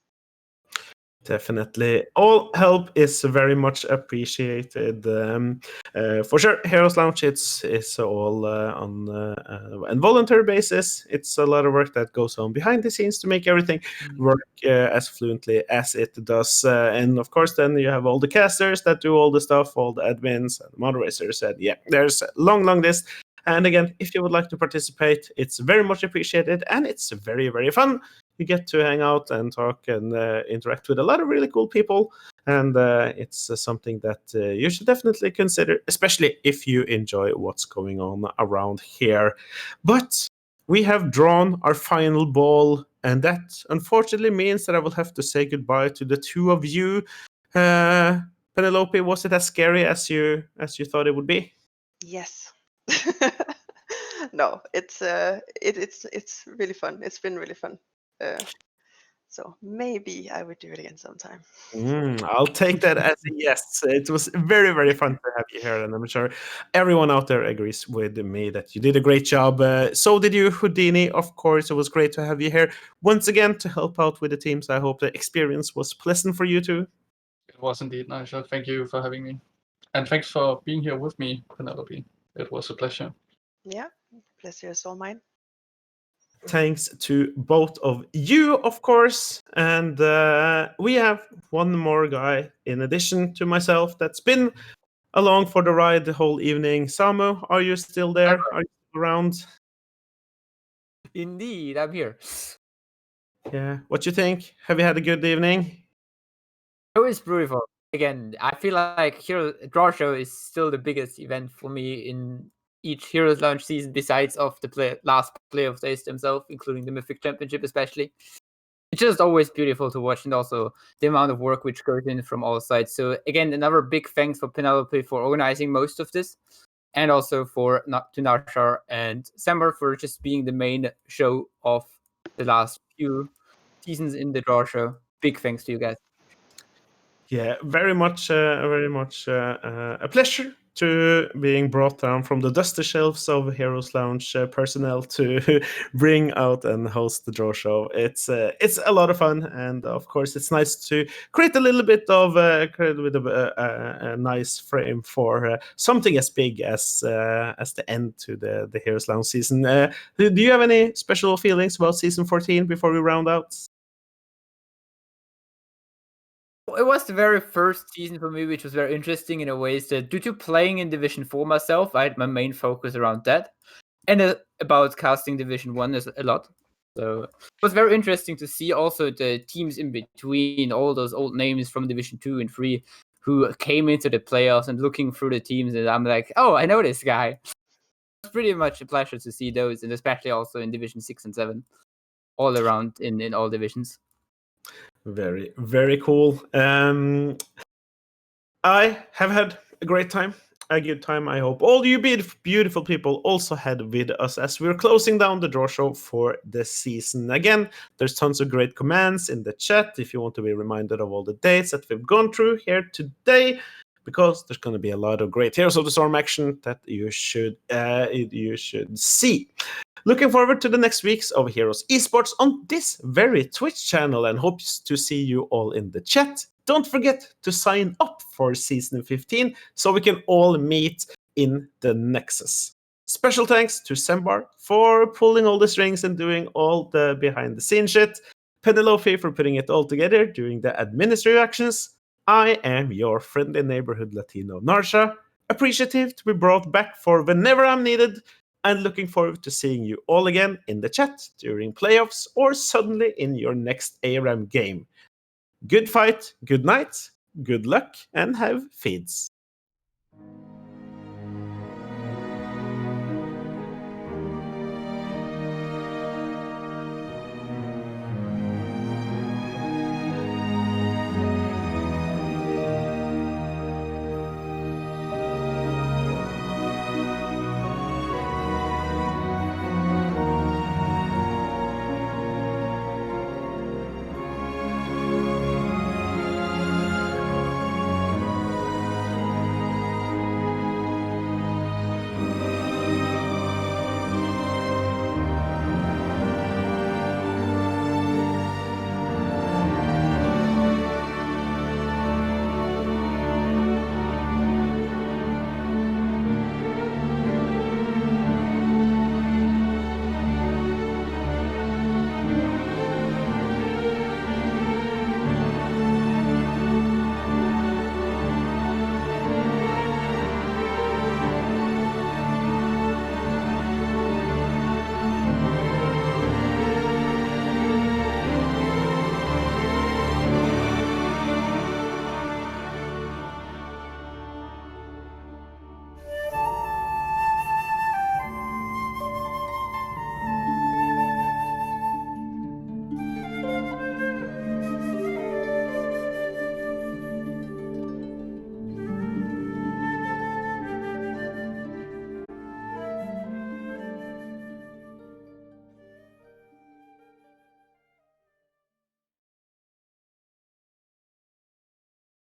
Definitely. All help is very much appreciated. For sure, Heroes Lounge, it's all on a voluntary basis. It's a lot of work that goes on behind the scenes to make everything work as fluently as it does. And of course, then you have all the casters that do all the stuff, all the admins and moderators. And yeah, there's a long list. And again, if you would like to participate, it's very much appreciated, and it's very, very fun. You get to hang out and talk and interact with a lot of really cool people, and it's something that you should definitely consider, especially if you enjoy what's going on around here. But we have drawn our final ball, and that unfortunately means that I will have to say goodbye to the two of you. Penelope, was it as scary as you thought it would be? Yes. No, it's really fun. It's been really fun. So maybe I would do it again sometime. I'll take that as a yes. It was very, very fun to have you here, and I'm sure everyone out there agrees with me that you did a great job. So did you, Houdini. Of course, it was great to have you here once again to help out with the teams. I hope the experience was pleasant for you too. It was indeed nice. Thank you for having me, and thanks for being here with me, Penelope. It was a pleasure. Yeah, pleasure is all mine. Thanks to both of you, of course. And we have one more guy in addition to myself that's been along for the ride the whole evening. Samu, are you still there? Are you still around? Indeed, I'm here. Yeah. What you think? Have you had a good evening? It was beautiful. Again, I feel like Drawshow is still the biggest event for me in each Heroes Lounge season, besides of the last playoff days themselves, including the Mythic Championship especially. It's just always beautiful to watch, and also the amount of work which goes in from all sides. So again, another big thanks for Penelope for organizing most of this, and also to Nashar and Sombra for just being the main show of the last few seasons in the Drawshow. Big thanks to you guys. Yeah, very much a pleasure to being brought down from the dusty shelves of Heroes Lounge personnel to bring out and host the Drawshow. It's a lot of fun, and of course, it's nice to create a little bit of a nice frame for something as big as the end to the Heroes Lounge season. Do you have any special feelings about season 14 before we round out? It was the very first season for me, which was very interesting in a way that due to playing in Division 4 myself, I had my main focus around that. And about casting Division 1 is a lot. So it was very interesting to see also the teams in between, all those old names from Division 2 and 3 who came into the playoffs and looking through the teams, and I'm like, oh, I know this guy. It was pretty much a pleasure to see those, and especially also in Division 6 and 7, all around in all divisions. Very, very cool. I have had a great time, a good time. I hope all you beautiful people also had with us as we're closing down the Drawshow for the season. Again, there's tons of great commands in the chat if you want to be reminded of all the dates that we've gone through here today, because there's going to be a lot of great Heroes of the Storm action that you should see. Looking forward to the next weeks of Heroes Esports on this very Twitch channel, and hopes to see you all in the chat. Don't forget to sign up for Season 15 so we can all meet in the Nexus. Special thanks to Sembar for pulling all the strings and doing all the behind-the-scenes shit. Penelope for putting it all together, doing the administrative actions. I am your friendly neighborhood Latino Narsha, appreciative to be brought back for whenever I'm needed, and looking forward to seeing you all again in the chat during playoffs or suddenly in your next ARAM game. Good fight, good night, good luck, and have feeds.